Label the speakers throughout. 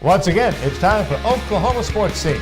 Speaker 1: Once again, it's time for Oklahoma Sports Scene.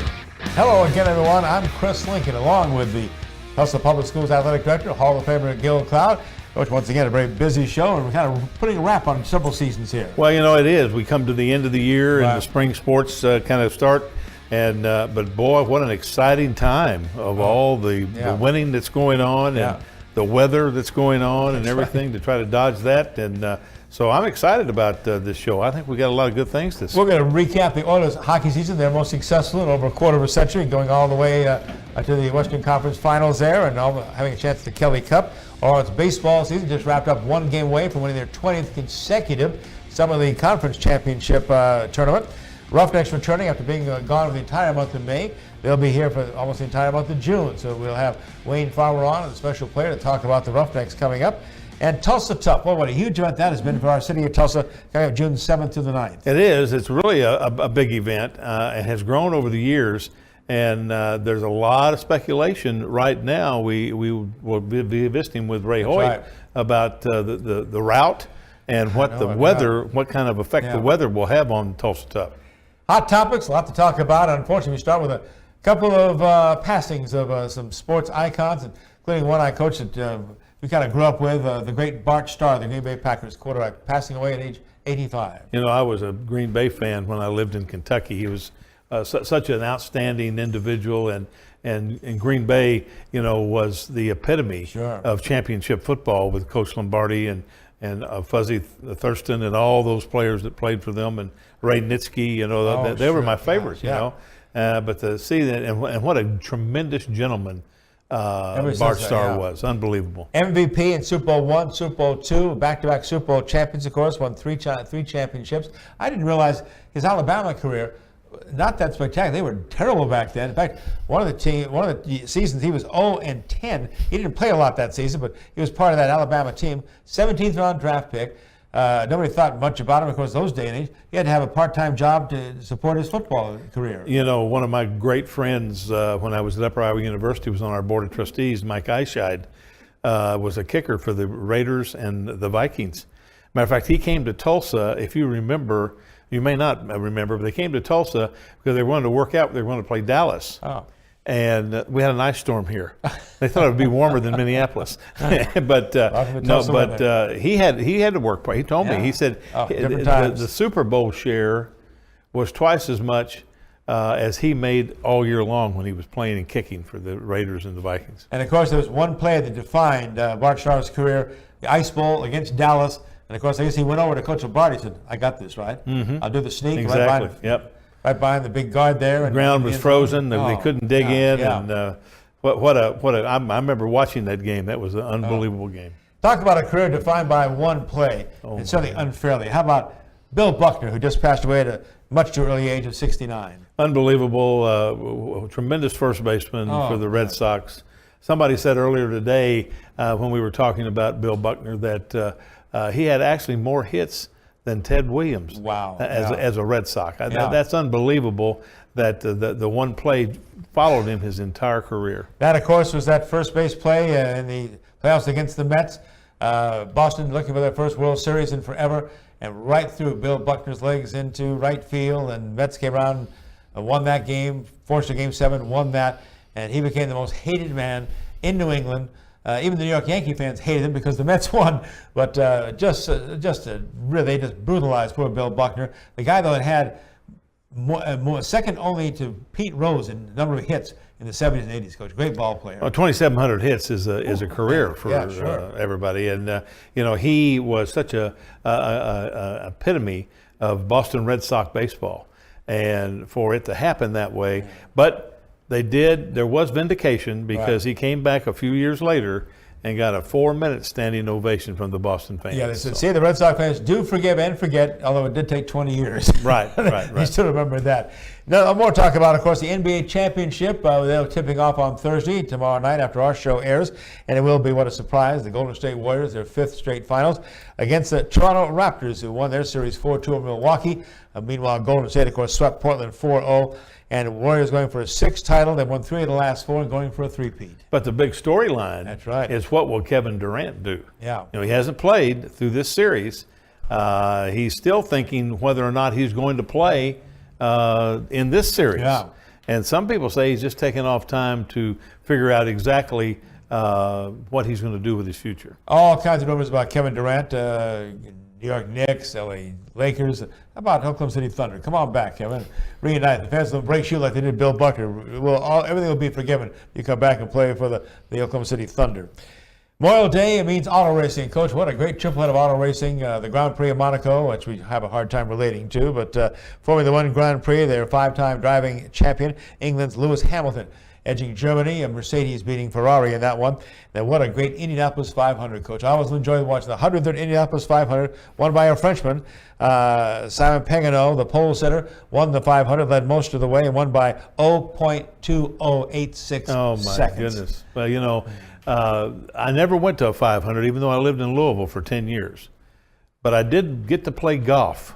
Speaker 1: Hello again, everyone. I'm Chris Lincoln, along with the Tulsa Public Schools Athletic Director, Hall of Famer Gil Cloud. Which, once again, a very busy show, and we're kind of putting a wrap on several seasons here.
Speaker 2: Well, you know, it is. We come to the end of the year, and the spring sports kind of start. And but boy, what an exciting time of all the winning that's going on, and the weather that's going on, and everything to try to dodge that. And so I'm excited about this show. I think we got a lot of good things this.
Speaker 1: We're going to recap the Oilers hockey season. They're most successful in over a quarter of a century, going all the way to the Western Conference Finals there, and having a chance at the Kelly Cup. Or its baseball season just wrapped up, one game away from winning their 20th consecutive Summer League Conference Championship tournament. Roughnecks returning after being gone for the entire month of May. They'll be here for almost the entire month of June. So we'll have Wayne Folmar on, a special player, to talk about the Roughnecks coming up. And Tulsa Tough. Well, what a huge event that has been for our city of Tulsa, coming up June 7th to the 9th.
Speaker 2: It is. It's really a big event. It has grown over the years. And there's a lot of speculation right now. We will be visiting with Ray Hoyt about the route and what the weather, what kind of effect the weather will have on Tulsa Tough.
Speaker 1: Hot topics, a lot to talk about. Unfortunately, we start with a couple of passings of some sports icons, including one I coached that we kind of grew up with, the great Bart Starr, the Green Bay Packers quarterback, passing away at age 85.
Speaker 2: You know, I was a Green Bay fan when I lived in Kentucky. He was such an outstanding individual, and Green Bay, you know, was the epitome of championship football with Coach Lombardi and Fuzzy Thurston and all those players that played for them, and Ray Nitschke. You know, they were my favorites. You know, but to see that and what a tremendous gentleman Bart Starr was, unbelievable.
Speaker 1: MVP in Super Bowl I, Super Bowl II, back-to-back Super Bowl champions, of course, won three championships. I didn't realize his Alabama career. Not that spectacular. They were terrible back then. In fact, one of the seasons he was 0-10. He didn't play a lot that season, but he was part of that Alabama team. 17th round draft pick. Nobody thought much about him, of course, those days and age. He had to have a part-time job to support his football career.
Speaker 2: You know, one of my great friends when I was at Upper Iowa University was on our board of trustees. Mike Eischeid was a kicker for the Raiders and the Vikings. Matter of fact, he came to Tulsa, if you remember. You may not remember, but they came to Tulsa because they wanted to work out. They wanted to play Dallas.
Speaker 1: Oh.
Speaker 2: And we had an ice storm here. They thought it would be warmer than Minneapolis. but he had to work. He told me, he said the Super Bowl share was twice as much as he made all year long when he was playing and kicking for the Raiders and the Vikings.
Speaker 1: And, of course, there was one play that defined Bart Starr's career, the Ice Bowl against Dallas. And, of course, I guess he went over to Coach Lombardi and said, I got this, right?
Speaker 2: Mm-hmm.
Speaker 1: I'll do the sneak.
Speaker 2: Exactly,
Speaker 1: right behind the big guard there.
Speaker 2: The ground was frozen. They couldn't dig in. And I remember watching that game. That was an unbelievable game.
Speaker 1: Talk about a career defined by one play, and certainly unfairly. How about Bill Buckner, who just passed away at a much too early age of 69?
Speaker 2: Unbelievable. Tremendous first baseman for the Red Sox. Somebody said earlier today when we were talking about Bill Buckner that he had actually more hits than Ted Williams as a Red Sox. That's unbelievable that the one play followed him his entire career.
Speaker 1: That, of course, was that first base play in the playoffs against the Mets. Boston looking for their first World Series in forever, and right through Bill Buckner's legs into right field, and Mets came around and won that game, forced to Game 7, won that, and he became the most hated man in New England. Even the New York Yankee fans hated him because the Mets won, but they just brutalized poor Bill Buckner. The guy, though, that had second only to Pete Rose in number of hits in the 70s and 80s, Coach. Great ball player.
Speaker 2: Well, 2,700 hits is a career for everybody, and you know, he was such a epitome of Boston Red Sox baseball, and for it to happen that way, but. There was vindication because he came back a few years later and got a 4-minute standing ovation from the Boston fans.
Speaker 1: Yeah, see, the Red Sox fans do forgive and forget, although it did take 20 years.
Speaker 2: Right.
Speaker 1: You still remember that. Now, more talk about, of course, the NBA championship. They're tipping off on Thursday, tomorrow night, after our show airs. And it will be, what a surprise, the Golden State Warriors, their 5th straight finals, against the Toronto Raptors, who won their series 4-2 in Milwaukee. Meanwhile, Golden State, of course, swept Portland 4-0. And Warriors going for a 6th title. They've won 3 of the last 4 and going for a 3-peat.
Speaker 2: But the big storyline is what will Kevin Durant do?
Speaker 1: Yeah.
Speaker 2: You know, he hasn't played through this series. He's still thinking whether or not he's going to play in this series.
Speaker 1: Yeah.
Speaker 2: And some people say he's just taking off time to figure out exactly what he's going to do with his future.
Speaker 1: All kinds of rumors about Kevin Durant, New York Knicks, LA Lakers. How about Oklahoma City Thunder? Come on back, Kevin. Reunite. The fans will break you like they did Bill Buckner. Everything will be forgiven. You come back and play for the Oklahoma City Thunder. Memorial Day, it means auto racing. Coach, what a great triplet of auto racing. The Grand Prix of Monaco, which we have a hard time relating to, but Formula One Grand Prix, their 5-time driving champion, England's Lewis Hamilton, edging Germany, and Mercedes beating Ferrari in that one. Then what a great Indianapolis 500, Coach. I always enjoyed watching the 103rd Indianapolis 500, won by a Frenchman. Simon Pagano, the pole sitter, won the 500, led most of the way, and won by 0.2086 seconds.
Speaker 2: Oh, my goodness. Well, you know, I never went to a 500, even though I lived in Louisville for 10 years. But I did get to play golf.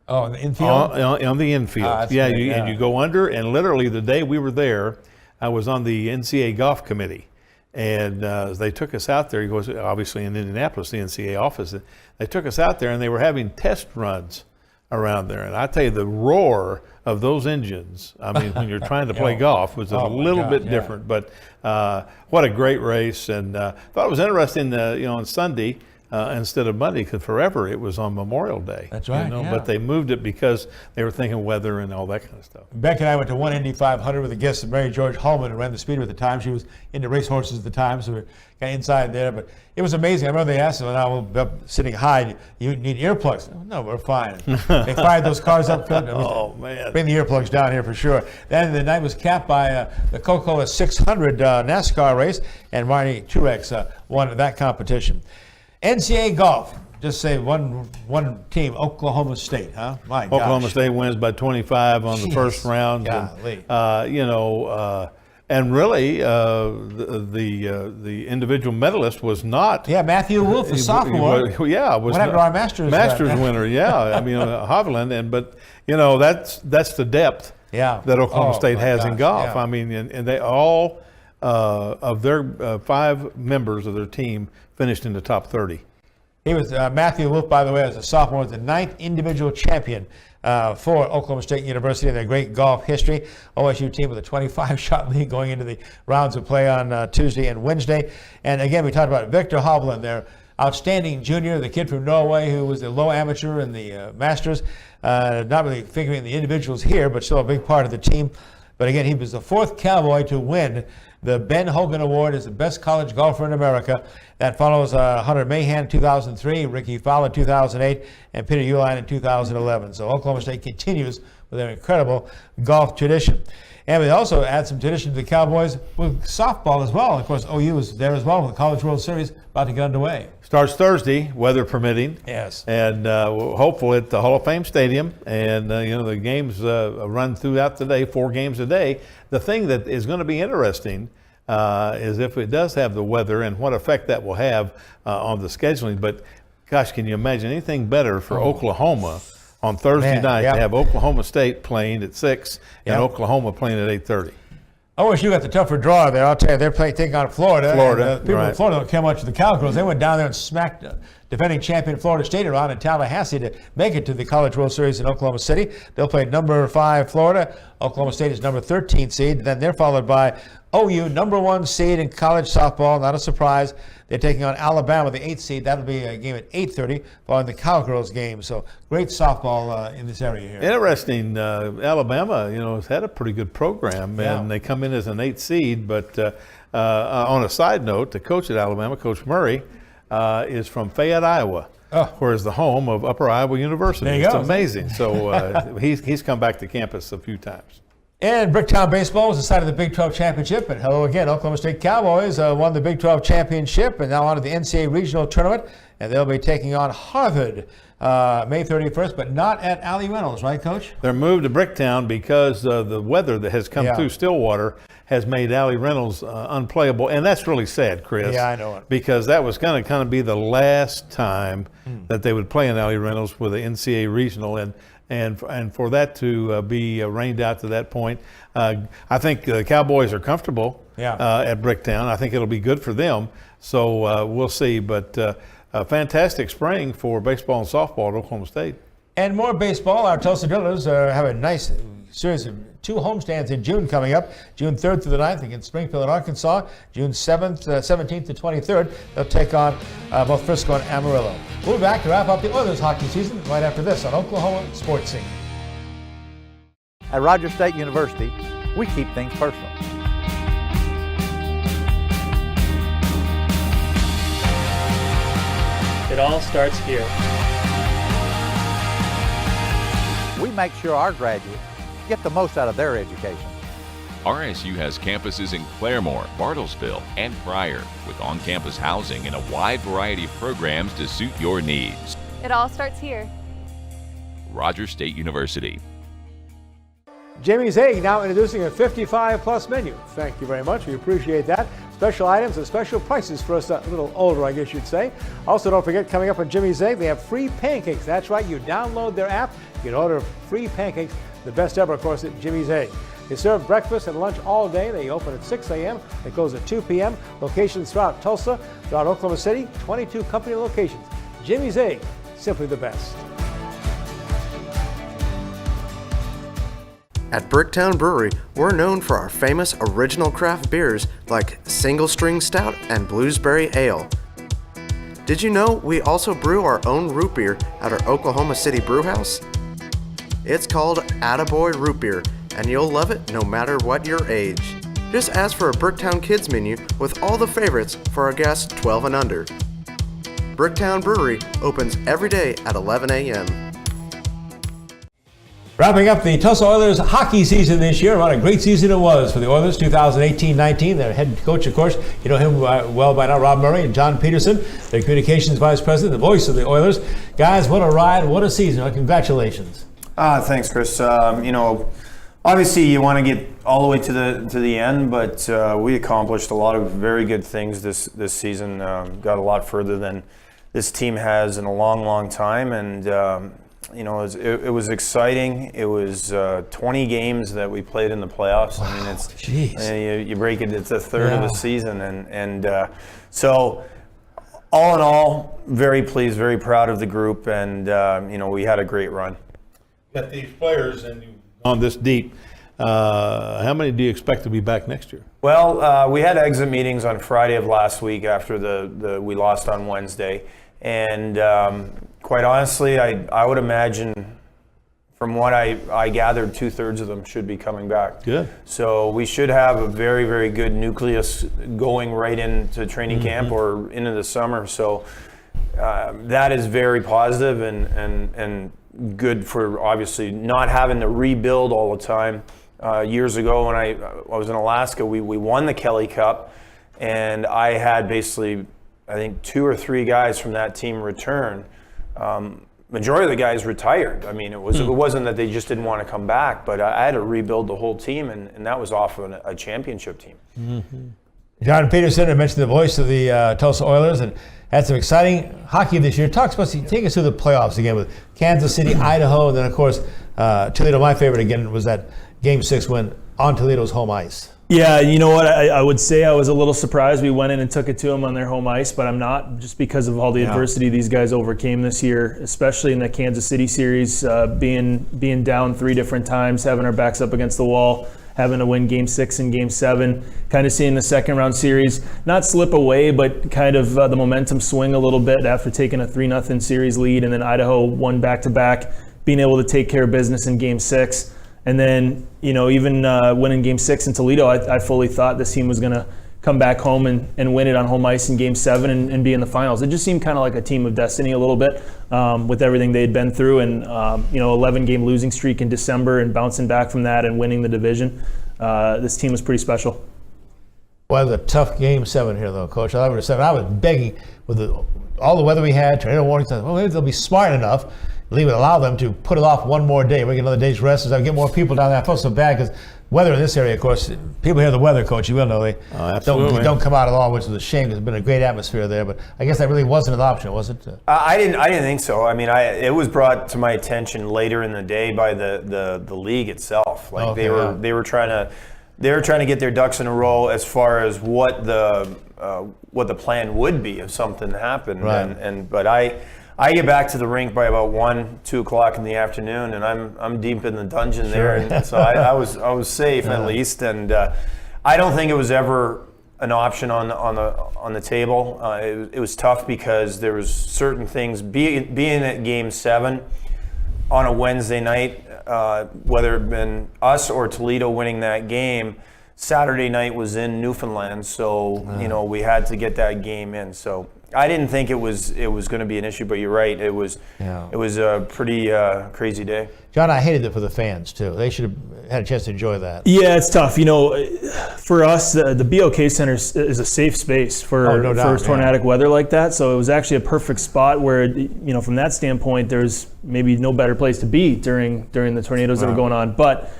Speaker 1: Oh, in the infield?
Speaker 2: On the infield.
Speaker 1: Yeah,
Speaker 2: and you go under, and literally the day we were there, I was on the NCAA golf committee, and they took us out there. He goes, obviously in Indianapolis, the NCAA office. They took us out there, and they were having test runs around there. And I tell you, the roar of those engines, I mean, when you're trying to play golf, was a little bit different. But what a great race. And thought it was interesting, on Sunday, instead of Monday, because forever it was on Memorial Day.
Speaker 1: That's right.
Speaker 2: But they moved it because they were thinking weather and all that kind of stuff.
Speaker 1: Beck and I went to one Indy 500 with a guest of Mary George Holman, who ran the Speedway at the time. She was into racehorses at the time, so we got inside there. But it was amazing. I remember they asked us when I was up sitting high, you need earplugs? No, we're fine. They fired those cars up.
Speaker 2: Oh, man.
Speaker 1: Bring the earplugs down here for sure. Then the night was capped by the Coca-Cola 600 NASCAR race, and Marty Truex won that competition. NCAA golf. Just say one team, Oklahoma State, huh? My gosh.
Speaker 2: Oklahoma State wins by 25 on the first round.
Speaker 1: Golly.
Speaker 2: And really, the individual medalist was not.
Speaker 1: Yeah, Matthew Wolf, the sophomore.
Speaker 2: Was
Speaker 1: what happened to our Masters
Speaker 2: winner? Yeah, I mean Hovland, but that's the depth that Oklahoma State has in golf.
Speaker 1: Yeah.
Speaker 2: I mean, and they all of their 5 members of their team finished in the top 30.
Speaker 1: He was Matthew Wolf, by the way, as a sophomore, was the 9th individual champion for Oklahoma State University in their great golf history. OSU team with a 25-shot lead going into the rounds of play on Tuesday and Wednesday. And again, we talked about Victor Hovland, their outstanding junior, the kid from Norway who was the low amateur in the Masters. Not really figuring the individuals here, but still a big part of the team. But again, he was the 4th Cowboy to win the Ben Hogan Award as the best college golfer in America. That follows Hunter Mahan in 2003, Ricky Fowler in 2008, and Peter Uihlein in 2011. So Oklahoma State continues with their incredible golf tradition. And we also add some tradition to the Cowboys with softball as well. Of course, OU is there as well with the College World Series about to get underway.
Speaker 2: Starts Thursday, weather permitting.
Speaker 1: Yes.
Speaker 2: And hopefully at the Hall of Fame Stadium. And, the games run throughout the day, 4 games a day. The thing that is going to be interesting is if it does have the weather and what effect that will have on the scheduling. But, gosh, can you imagine anything better for Oklahoma on Thursday night to have Oklahoma State playing at 6 and Oklahoma playing at 8:30?
Speaker 1: OSU got the tougher draw there. I'll tell you, they're taking on Florida. And, people in Florida don't care much of the Cowgirls. They went down there and smacked defending champion Florida State around in Tallahassee to make it to the College World Series in Oklahoma City. They'll play number 5 Florida. Oklahoma State is number 13 seed. Then they're followed by OU, number 1 seed in college softball. Not a surprise. They're taking on Alabama, the 8th seed. That'll be a game at 8:30 following the Cowgirls game. So great softball in this area here.
Speaker 2: Interesting. Alabama, has had a pretty good program, and they come in as an 8th seed. But on a side note, the coach at Alabama, Coach Murray, is from Fayette, Iowa, where is the home of Upper Iowa University.
Speaker 1: There you
Speaker 2: it's
Speaker 1: go.
Speaker 2: Amazing. So he's come back to campus a few times.
Speaker 1: And Bricktown Baseball was the site of the Big 12 Championship. And hello again, Oklahoma State Cowboys won the Big 12 Championship and now on to the NCAA Regional Tournament. And they'll be taking on Harvard May 31st, but not at Allie Reynolds, right, Coach?
Speaker 2: They're moved to Bricktown because the weather that has come through Stillwater has made Allie Reynolds unplayable. And that's really sad, Chris.
Speaker 1: Yeah, I know it.
Speaker 2: Because that was going to kind of be the last time that they would play in Allie Reynolds with the NCAA Regional. And for that to be rained out to that point, I think the Cowboys are comfortable at Bricktown. I think it'll be good for them. So we'll see. But a fantastic spring for baseball and softball at Oklahoma State.
Speaker 1: And more baseball. Our Tulsa Drillers have a nice series of 2 homestands in June coming up. June 3rd through the 9th against Springfield and Arkansas. June 17th to 23rd, they'll take on both Frisco and Amarillo. We'll be back to wrap up the Oilers hockey season right after this on Oklahoma Sports Scene.
Speaker 3: At Rogers State University, we keep things personal.
Speaker 4: It all starts here.
Speaker 3: We make sure our graduates get the most out of their education.
Speaker 5: RSU has campuses in Claremore, Bartlesville, and Pryor, with on-campus housing and a wide variety of programs to suit your needs.
Speaker 6: It all starts here.
Speaker 5: Rogers State University.
Speaker 1: Jimmy's Egg now introducing a 55-plus menu. Thank you very much. We appreciate that. Special items and special prices for us a little older, I guess you'd say. Also, don't forget, coming up on Jimmy's Egg, they have free pancakes. That's right. You download their app, you can order free pancakes. The best ever, of course, at Jimmy's Egg. They serve breakfast and lunch all day. They open at 6 a.m. They close at 2 p.m. Locations throughout Tulsa, throughout Oklahoma City, 22 company locations. Jimmy's Egg, simply the best.
Speaker 7: At Bricktown Brewery, we're known for our famous original craft beers like Single String Stout and Bluesberry Ale. Did you know we also brew our own root beer at our Oklahoma City brewhouse? It's called Attaboy Root Beer, and you'll love it no matter what your age. Just ask for a Bricktown Kids menu with all the favorites for our guests 12 and under. Bricktown Brewery opens every day at 11 a.m.
Speaker 1: Wrapping up the Tulsa Oilers hockey season this year. What a great season it was for the Oilers, 2018-19. Their head coach, of course, you know him well by now, Rob Murray, and John Peterson, their communications vice president, the voice of the Oilers. Guys, what a ride, what a season. Well, congratulations.
Speaker 8: Thanks, Chris. Obviously you want to get all the way to the end, but we accomplished a lot of very good things this season. Got a lot further than this team has in a long time, and it was exciting. It was 20 games that we played in the playoffs.
Speaker 1: Wow.
Speaker 8: I mean, it's
Speaker 1: jeez.
Speaker 8: You break it's a third of the season, and so all in all, very pleased, very proud of the group, and we had a great run.
Speaker 2: Got these players and you've gone this deep. How many do you expect to be back next year?
Speaker 8: Well, we had exit meetings on Friday of last week after we lost on Wednesday, and quite honestly, I would imagine, from what I gathered, 2/3 of them should be coming back.
Speaker 2: Good.
Speaker 8: So we should have a very, very good nucleus going right into training camp or into the summer. So that is very positive and good for obviously not having to rebuild all the time. Years ago when I was in Alaska, we won the Kelly Cup, and I had basically, I think, 2 or 3 guys from that team return. Majority of the guys retired. I mean, it wasn't that they just didn't want to come back, but I had to rebuild the whole team, and that was off of a championship team.
Speaker 1: Mm-hmm. John Peterson, I mentioned the voice of the Tulsa Oilers, and had some exciting hockey this year. Take us through the playoffs again with Kansas City, Idaho, and then, of course, Toledo. My favorite, again, was that Game 6 win on Toledo's home ice.
Speaker 4: Yeah, you know what? I would say I was a little surprised we went in and took it to them on their home ice, but I'm not, just because of all the adversity these guys overcame this year, especially in the Kansas City series, being down 3 different times, having our backs up against the wall, having to win Game 6 and Game 7, kind of seeing the second round series not slip away, but kind of the momentum swing a little bit after taking a 3-0 series lead, and then Idaho won back-to-back, being able to take care of business in Game 6. And then, even winning Game 6 in Toledo, I fully thought this team was going to come back home and win it on home ice in Game 7 and be in the finals. It just seemed kind of like a team of destiny a little bit with everything they'd been through, and 11-game losing streak in December and bouncing back from that and winning the division. This team was pretty special.
Speaker 1: Well, it was a tough Game 7 here, though, Coach. I was begging with all the weather we had, tornado warnings. Well, maybe they'll be smart enough. Allow them to put it off one more day. We get another day's rest. So I get more people down there. I felt so bad because weather in this area, of course, people hear the weather, Coach. You will know they don't come out at all, which is a shame. There's been a great atmosphere there, but I guess that really wasn't an option, was it?
Speaker 8: I didn't think so. I mean, it was brought to my attention later in the day by the league itself. Like they were trying to get their ducks in a row as far as what the plan would be if something happened.
Speaker 1: Right.
Speaker 8: But I get back to the rink by about 1, 2 o'clock in the afternoon, and I'm deep in the dungeon there, and so I was safe at least, and I don't think it was ever an option on the table. It was tough because there was certain things being at Game 7 on a Wednesday night, whether it had been us or Toledo winning that game. Saturday night was in Newfoundland, so we had to get that game in. So I didn't think it was going to be an issue, but you're right. It was a pretty crazy day.
Speaker 1: John, I hated it for the fans too. They should have had a chance to enjoy that.
Speaker 4: Yeah, it's tough. For us, the BOK Center is a safe space for tornadic weather like that. So it was actually a perfect spot where, from that standpoint, there's maybe no better place to be during the tornadoes that were going on. But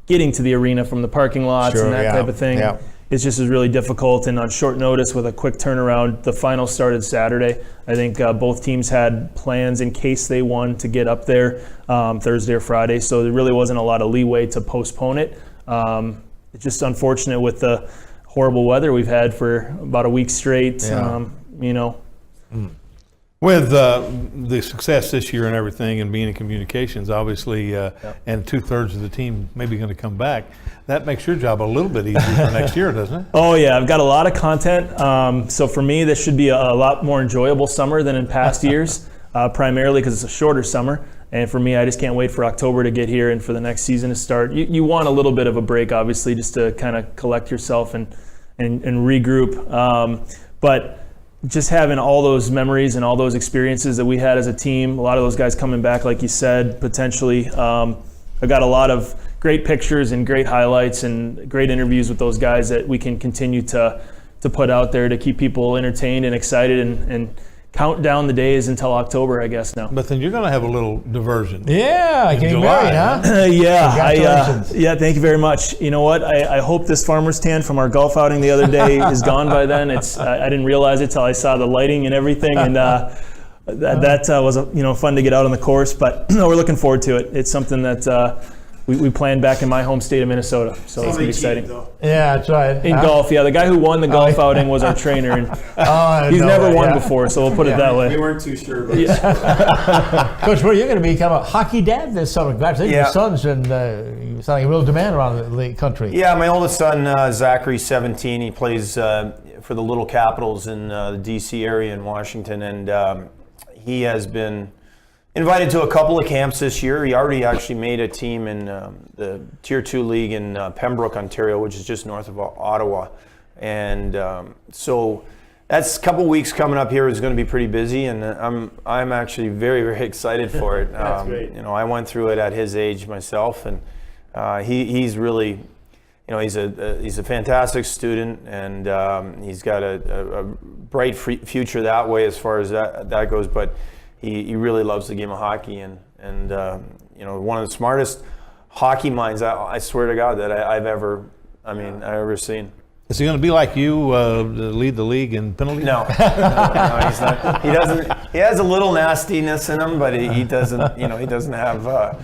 Speaker 4: getting to the arena from the parking lots and that type of thing, it's just really difficult. And on short notice with a quick turnaround, the final started Saturday. I think both teams had plans in case they won to get up there Thursday or Friday. So there really wasn't a lot of leeway to postpone it. It's just unfortunate with the horrible weather we've had for about a week straight.
Speaker 2: With the success this year and everything, and being in communications, obviously, and 2/3 of the team maybe going to come back, that makes your job a little bit easier for next year, doesn't it?
Speaker 4: Oh yeah, I've got a lot of content. So for me, this should be a lot more enjoyable summer than in past years, primarily because it's a shorter summer. And for me, I just can't wait for October to get here and for the next season to start. You want a little bit of a break, obviously, just to kind of collect yourself and regroup. But just having all those memories and all those experiences that we had as a team, a lot of those guys coming back, like you said, potentially. I've got a lot of great pictures and great highlights and great interviews with those guys that we can continue to put out there to keep people entertained and excited and count down the days until October, I guess now.
Speaker 2: But then you're going to have a little diversion.
Speaker 1: Yeah, getting married, huh?
Speaker 4: Congratulations. Thank you very much. You know what? I hope this farmer's tan from our golf outing the other day is gone by then. I didn't realize it till I saw the lighting and everything, and that was fun to get out on the course. But we're looking forward to it. It's something that we planned back in my home state of Minnesota, so it's gonna be exciting.
Speaker 1: Yeah, that's right.
Speaker 4: In golf, the guy who won the golf outing was our trainer, and he's never won before, so we'll put it that way.
Speaker 8: We weren't too sure about it.
Speaker 1: Coach, you're going to become a hockey dad this summer. Congratulations, your son's been sounding a real demand around the country.
Speaker 8: Yeah, my oldest son, Zachary's 17. He plays for the Little Capitals in the D.C. area in Washington, and he has been invited to a couple of camps this year. He already actually made a team in the Tier 2 league in Pembroke, Ontario, which is just north of Ottawa. And so that's a couple weeks coming up here is going to be pretty busy, and I'm actually very, very excited for it.
Speaker 4: That's great.
Speaker 8: I went through it at his age myself, and he's really, he's a fantastic student, and he's got a bright future that way as far as that goes. But he really loves the game of hockey, and one of the smartest hockey minds, I swear to God, that I've ever seen.
Speaker 2: Is he going to be like you, lead the league in penalties?
Speaker 8: No, he's not. He doesn't. He has a little nastiness in him, but he doesn't. He doesn't have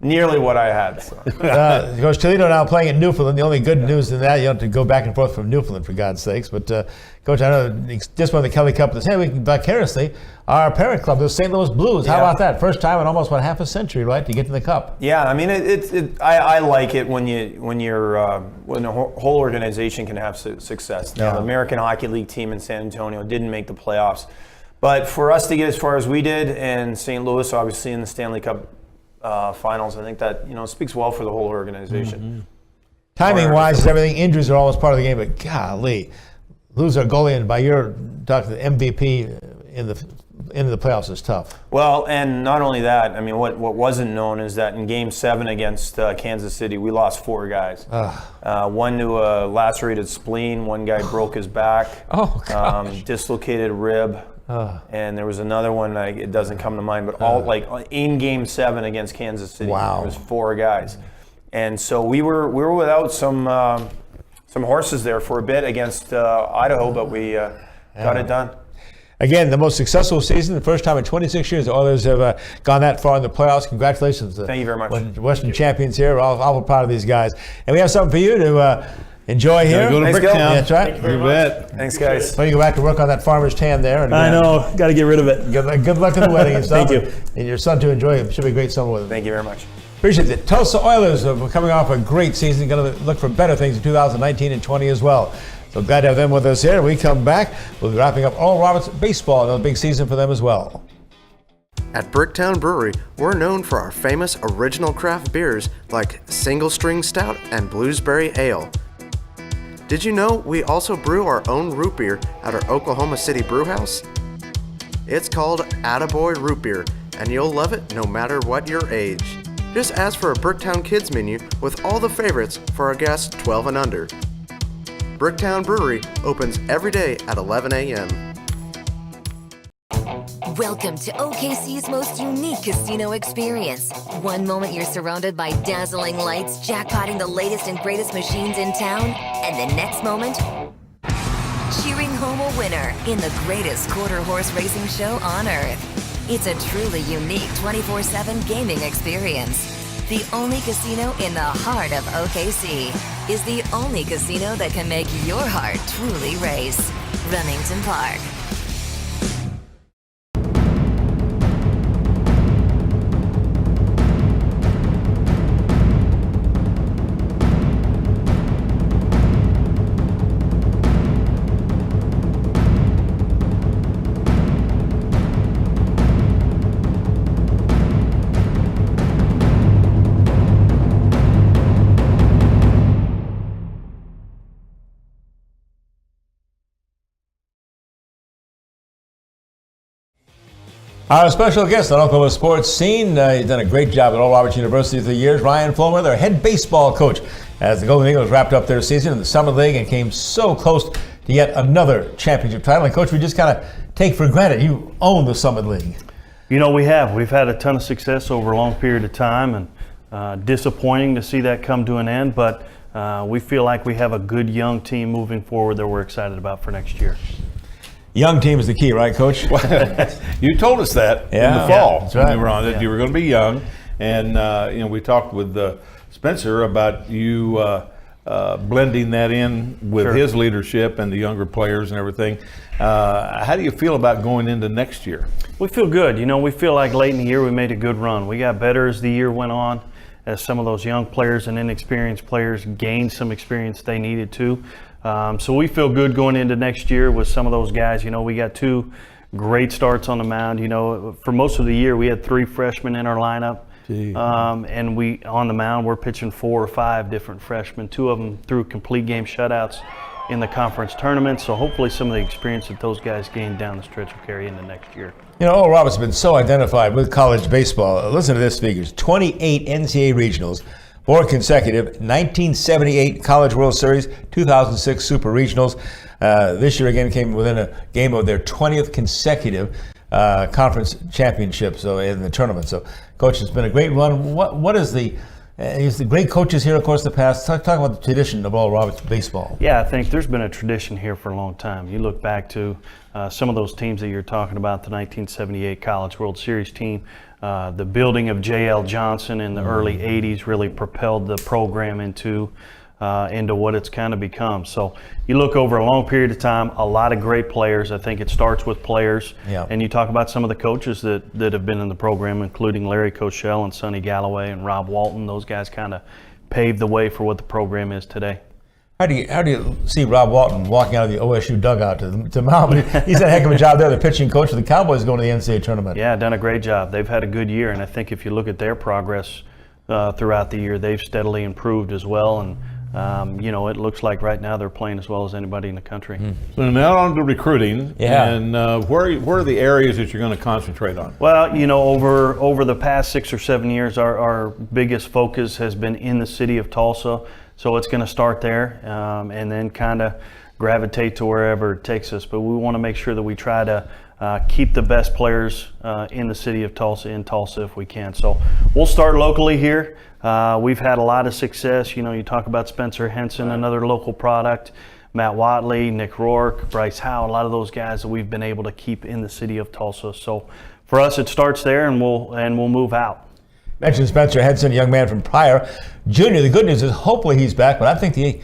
Speaker 8: nearly what I had. So.
Speaker 1: Coach, Toledo now playing in Newfoundland. The only good news in that, you don't have to go back and forth from Newfoundland, for God's sakes. But, Coach, I know just won the Kelly Cup this week vicariously. Our parent club, the St. Louis Blues. How about that? First time in almost half a century, right, to get to the Cup.
Speaker 8: Yeah, I mean, I like it when the whole organization can have success. Now, the American Hockey League team in San Antonio didn't make the playoffs, but for us to get as far as we did, and St. Louis obviously in the Stanley Cup finals, I think that speaks well for the whole organization.
Speaker 1: Mm-hmm. Timing-wise, everything, injuries are always part of the game, but golly, lose our goalie, and by your talk to the MVP into the playoffs is tough.
Speaker 8: Well, and not only that, I mean, what wasn't known is that in Game 7 against Kansas City, we lost 4 guys. One to a lacerated spleen, one guy broke his back, dislocated rib. And there was another one, it doesn't come to mind, but all in Game 7 against Kansas City, there was 4 guys. And so we were without some horses there for a bit against Idaho, but we got it done.
Speaker 1: Again, the most successful season, the first time in 26 years the Oilers have gone that far in the playoffs. Congratulations.
Speaker 8: Thank you very much.
Speaker 1: Western champions here. We're all proud of these guys. And we have something for you to enjoy here.
Speaker 2: Go to
Speaker 8: Thanks,
Speaker 2: Bricktown.
Speaker 8: Gil.
Speaker 1: That's right.
Speaker 2: You bet.
Speaker 8: Thanks, guys.
Speaker 1: So you go back to work on that farmer's tan there. And
Speaker 4: I know, got to get rid of it.
Speaker 1: Good luck in the wedding and stuff.
Speaker 4: Thank you.
Speaker 1: And your son to enjoy it. Should be a great summer with him.
Speaker 8: Thank you very much.
Speaker 1: Appreciate it. Tulsa Oilers are coming off a great season. Going to look for better things in 2019 and 20 as well. So glad to have them with us here. When we come back, we'll be wrapping up Oral Roberts baseball. Another big season for them as well.
Speaker 7: At Bricktown Brewery, we're known for our famous original craft beers like Single String Stout and Bluesberry Ale. Did you know we also brew our own root beer at our Oklahoma City brew house? It's called Attaboy Root Beer, and you'll love it no matter what your age. Just ask for a Bricktown Kids menu with all the favorites for our guests 12 and under. Bricktown Brewery opens every day at 11 a.m.
Speaker 6: Welcome to OKC's most unique casino experience. One moment you're surrounded by dazzling lights, jackpotting the latest and greatest machines in town, and the next moment, cheering home a winner in the greatest quarter horse racing show on earth. It's a truly unique 24/7 gaming experience. The only casino in the heart of OKC is the only casino that can make your heart truly race. Remington Park.
Speaker 1: Our special guest on Oklahoma Sports Scene, he's done a great job at Oral Roberts University through the years. Ryan Folmar, their head baseball coach, as the Golden Eagles wrapped up their season in the Summer League and came so close to yet another championship title. And Coach, we just kind of take for granted you own the Summit League.
Speaker 9: You know, we have. We've had a ton of success over a long period of time, and disappointing to see that come to an end, but we feel like we have a good young team moving forward that we're excited about for next year.
Speaker 1: Young team is the key, right, Coach?
Speaker 2: You told us that in
Speaker 1: Yeah.
Speaker 2: the fall
Speaker 1: Yeah, that's
Speaker 2: when
Speaker 1: right.
Speaker 2: we were on it.
Speaker 9: Yeah.
Speaker 2: You were going to be young, and we talked with Spencer about you blending that in with
Speaker 9: Sure.
Speaker 2: his leadership and the younger players and everything. How do you feel about going into next year?
Speaker 9: We feel good. You know, we feel like late in the year we made a good run. We got better as the year went on, as some of those young players and inexperienced players gained some experience they needed to. So we feel good going into next year with some of those guys. You know, we got two great starts on the mound. You know, for most of the year we had three freshmen in our lineup. And we on the mound we're pitching 4 or 5 different freshmen. 2 of them threw complete game shutouts in the conference tournament. So hopefully some of the experience that those guys gained down the stretch will carry into next year.
Speaker 1: You know, Oral Roberts has been so identified with college baseball. Listen to this figures: 28 NCAA regionals, 4 consecutive, 1978 College World Series, 2006 Super Regionals. This year again came within a game of their 20th consecutive conference championship, so in the tournament. So, Coach, it's been a great run. What is the great coaches here, of course, the past? Talk about the tradition of Oral Roberts baseball.
Speaker 9: Yeah, I think there's been a tradition here for a long time. You look back to some of those teams that you're talking about, the 1978 College World Series team. The building of J.L. Johnson in the early 80s really propelled the program into what it's kind of become. So you look over a long period of time, a lot of great players. I think it starts with players.
Speaker 1: Yeah.
Speaker 9: And you talk about some of the coaches that have been in the program, including Larry Koshel and Sonny Galloway and Rob Walton. Those guys kind of paved the way for what the program is today.
Speaker 1: How do you see Rob Walton walking out of the OSU dugout to mound? He's done a heck of a job there. The pitching coach of the Cowboys going to the NCAA tournament.
Speaker 9: Yeah, done a great job. They've had a good year, and I think if you look at their progress throughout the year, they've steadily improved as well. And it looks like right now they're playing as well as anybody in the country.
Speaker 2: So now on to recruiting.
Speaker 1: Yeah.
Speaker 2: And where are the areas that you're going to concentrate on?
Speaker 9: Well, over the past 6 or 7 years, our biggest focus has been in the city of Tulsa. So it's going to start there and then kind of gravitate to wherever it takes us. But we want to make sure that we try to keep the best players in the city of Tulsa, in Tulsa if we can. So we'll start locally here. We've had a lot of success. You talk about Spencer Henson, another local product, Matt Watley, Nick Rourke, Bryce Howe, a lot of those guys that we've been able to keep in the city of Tulsa. So for us, it starts there, and we'll move out.
Speaker 1: Mentioned Spencer Henson, a young man from Pryor Junior. The good news is hopefully he's back, but I think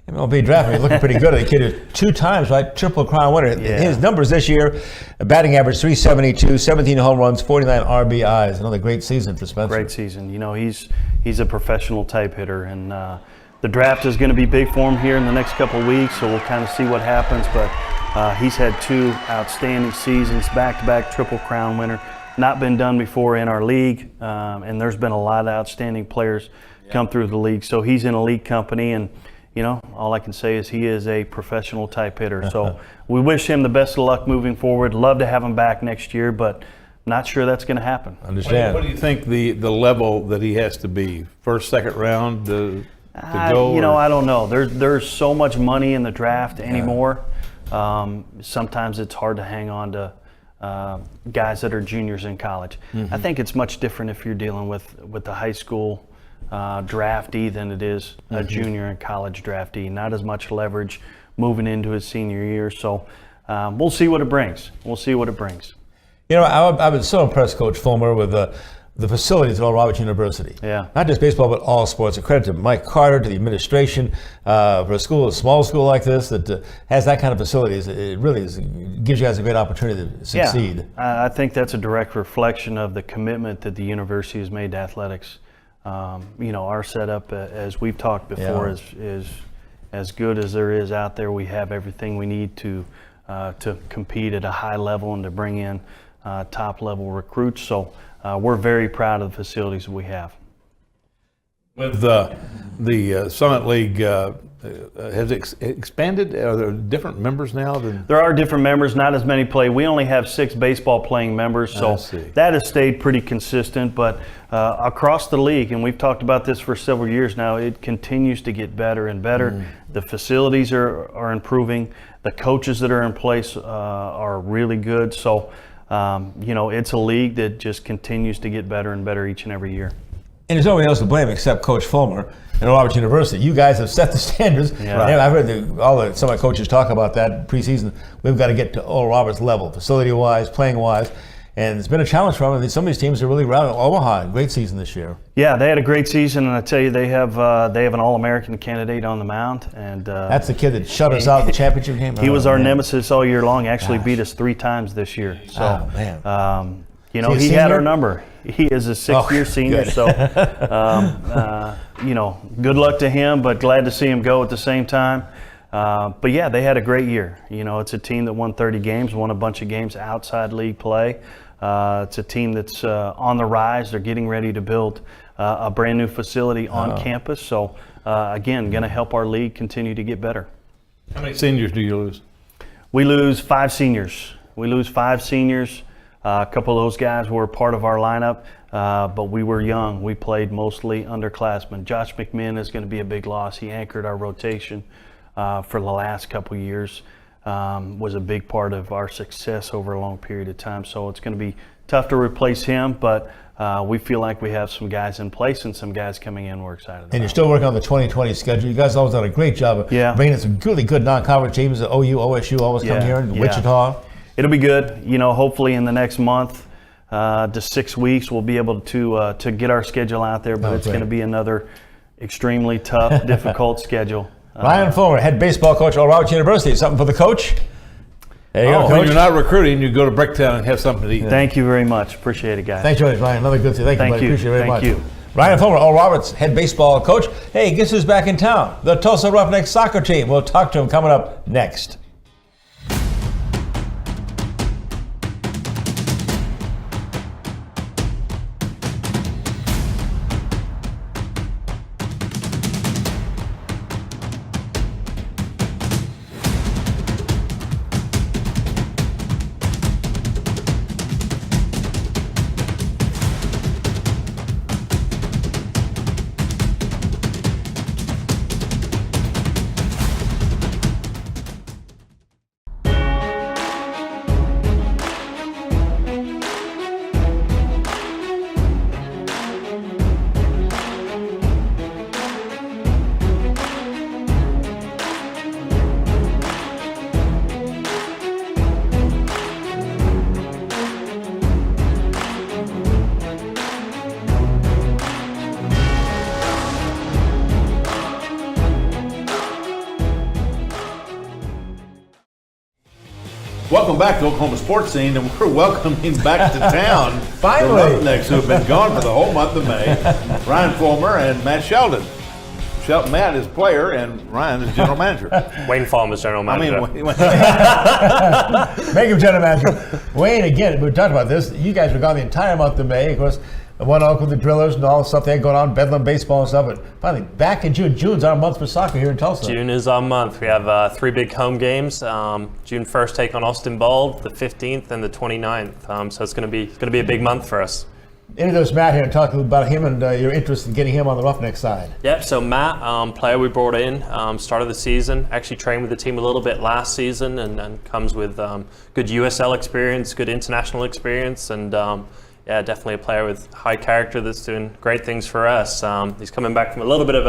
Speaker 1: MLB draft, he's looking pretty good. The kid is 2 times, right? Triple Crown winner.
Speaker 9: Yeah.
Speaker 1: His numbers this year, batting average 372, 17 home runs, 49 RBIs. Another great season for Spencer.
Speaker 9: Great season. You know, he's a professional type hitter, and the draft is going to be big for him here in the next couple of weeks, so we'll kind of see what happens. But he's had 2 outstanding seasons, back-to-back Triple Crown winner. Not been done before in our league, and there's been a lot of outstanding players come through the league. So he's in elite company, and you know, all I can say is he is a professional type hitter. So we wish him the best of luck moving forward. Love to have him back next year, but not sure that's going to happen.
Speaker 1: Understand.
Speaker 2: What do you think the level that he has to be? First, second round to go?
Speaker 9: You know, I don't know. There's so much money in the draft anymore. Sometimes it's hard to hang on to guys that are juniors in college. I think it's much different if you're dealing with the high school draftee than it is a junior in college draftee. Not as much leverage moving into his senior year. So we'll see what it brings. We'll see what it brings.
Speaker 1: You know, I was so impressed, Coach Folmar, with the facilities at Oral Roberts University.
Speaker 9: Yeah.
Speaker 1: Not just baseball, but all sports. A credit to Mike Carter, to the administration, for a small school like this that has that kind of facilities. It really gives you guys a great opportunity to succeed.
Speaker 9: Yeah, I think that's a direct reflection of the commitment that the university has made to athletics. You know, our setup, as we've talked before, is as good as there is out there. We have everything we need to compete at a high level and to bring in top-level recruits. So we're very proud of the facilities that we have.
Speaker 2: With the Summit League has expanded? Are there different members now?
Speaker 9: There are different members, not as many play. We only have 6 baseball playing members, so that has stayed pretty consistent. But across the league, and we've talked about this for several years now, it continues to get better and better. The facilities are improving. The coaches that are in place are really good. So, you know, it's a league that just continues to get better and better each and every year.
Speaker 1: And there's nobody else to blame except Coach Folmar and Oral Roberts University. You guys have set the standards.
Speaker 9: Yeah.
Speaker 1: I've heard some of my coaches talk about that preseason. We've got to get to Oral Roberts level, facility-wise, playing-wise. And it's been a challenge for them. Some of these teams are really routing. Omaha, great season this year.
Speaker 9: Yeah, they had a great season, and I tell you, they have an All-American candidate on the mound. And
Speaker 1: that's the kid that shut us out in the championship game.
Speaker 9: He was our nemesis all year long. Actually, beat us 3 times this year. So,
Speaker 1: man.
Speaker 9: You know, he had our number. He is a 6th-year senior, so you know, good luck to him. But glad to see him go at the same time. But yeah, they had a great year. You know, it's a team that won 30 games, won a bunch of games outside league play. It's a team that's on the rise. They're getting ready to build a brand new facility on campus. So again, going to help our league continue to get better.
Speaker 2: How many seniors do you lose?
Speaker 9: We lose 5 seniors. A couple of those guys were part of our lineup, but we were young. We played mostly underclassmen. Josh McMinn is going to be a big loss. He anchored our rotation for the last couple of years, was a big part of our success over a long period of time. So it's going to be tough to replace him, but we feel like we have some guys in place and some guys coming in we're excited about.
Speaker 1: And you're still working on the 2020 schedule. You guys always done a great job of bringing in some really good non-conference teams. OU, OSU always come here, and Wichita.
Speaker 9: It'll be good. You know, hopefully in the next month to 6 weeks, we'll be able to get our schedule out there. But it's going to be another extremely tough, difficult schedule.
Speaker 1: Ryan Folmar, head baseball coach at Oral Roberts University. Something for the coach? There you go, Coach.
Speaker 2: When you're not recruiting, you go to Bricktown and have something to eat.
Speaker 9: Thank you very much. Appreciate it, guys.
Speaker 1: Thanks, Ryan. Another good thing. Thank you, buddy. Appreciate it very much.
Speaker 9: Thank you.
Speaker 1: Ryan Folmar, Oral Roberts, head baseball coach. Hey, guess who's back in town? The Tulsa Roughnecks soccer team. We'll talk to him coming up next.
Speaker 2: Welcome back to Oklahoma Sports Scene, and we're welcoming back to town
Speaker 1: Finally.
Speaker 2: the Roughnecks, who have been gone for the whole month of May. Ryan Folmar and Matt Sheldon. Matt is player, and Ryan is general manager.
Speaker 10: Wayne Folmar is general manager.
Speaker 1: Make him general manager. Wayne, again, we talked about this. You guys were gone the entire month of May. Of course, one uncle, the Drillers, and all the stuff they had going on, Bedlam baseball and stuff. But finally, back in June. June's our month for soccer here in Tulsa.
Speaker 10: June is our month. We have 3 big home games. June 1st take on Austin Bold, the 15th and the 29th. So it's going to be a big month for us.
Speaker 1: Introduce Matt here and talk about him and your interest in getting him on the Roughnecks side.
Speaker 10: Yep, so Matt, player we brought in, started the season, actually trained with the team a little bit last season and comes with good USL experience, good international experience, and yeah, definitely a player with high character that's doing great things for us. He's coming back from a little bit of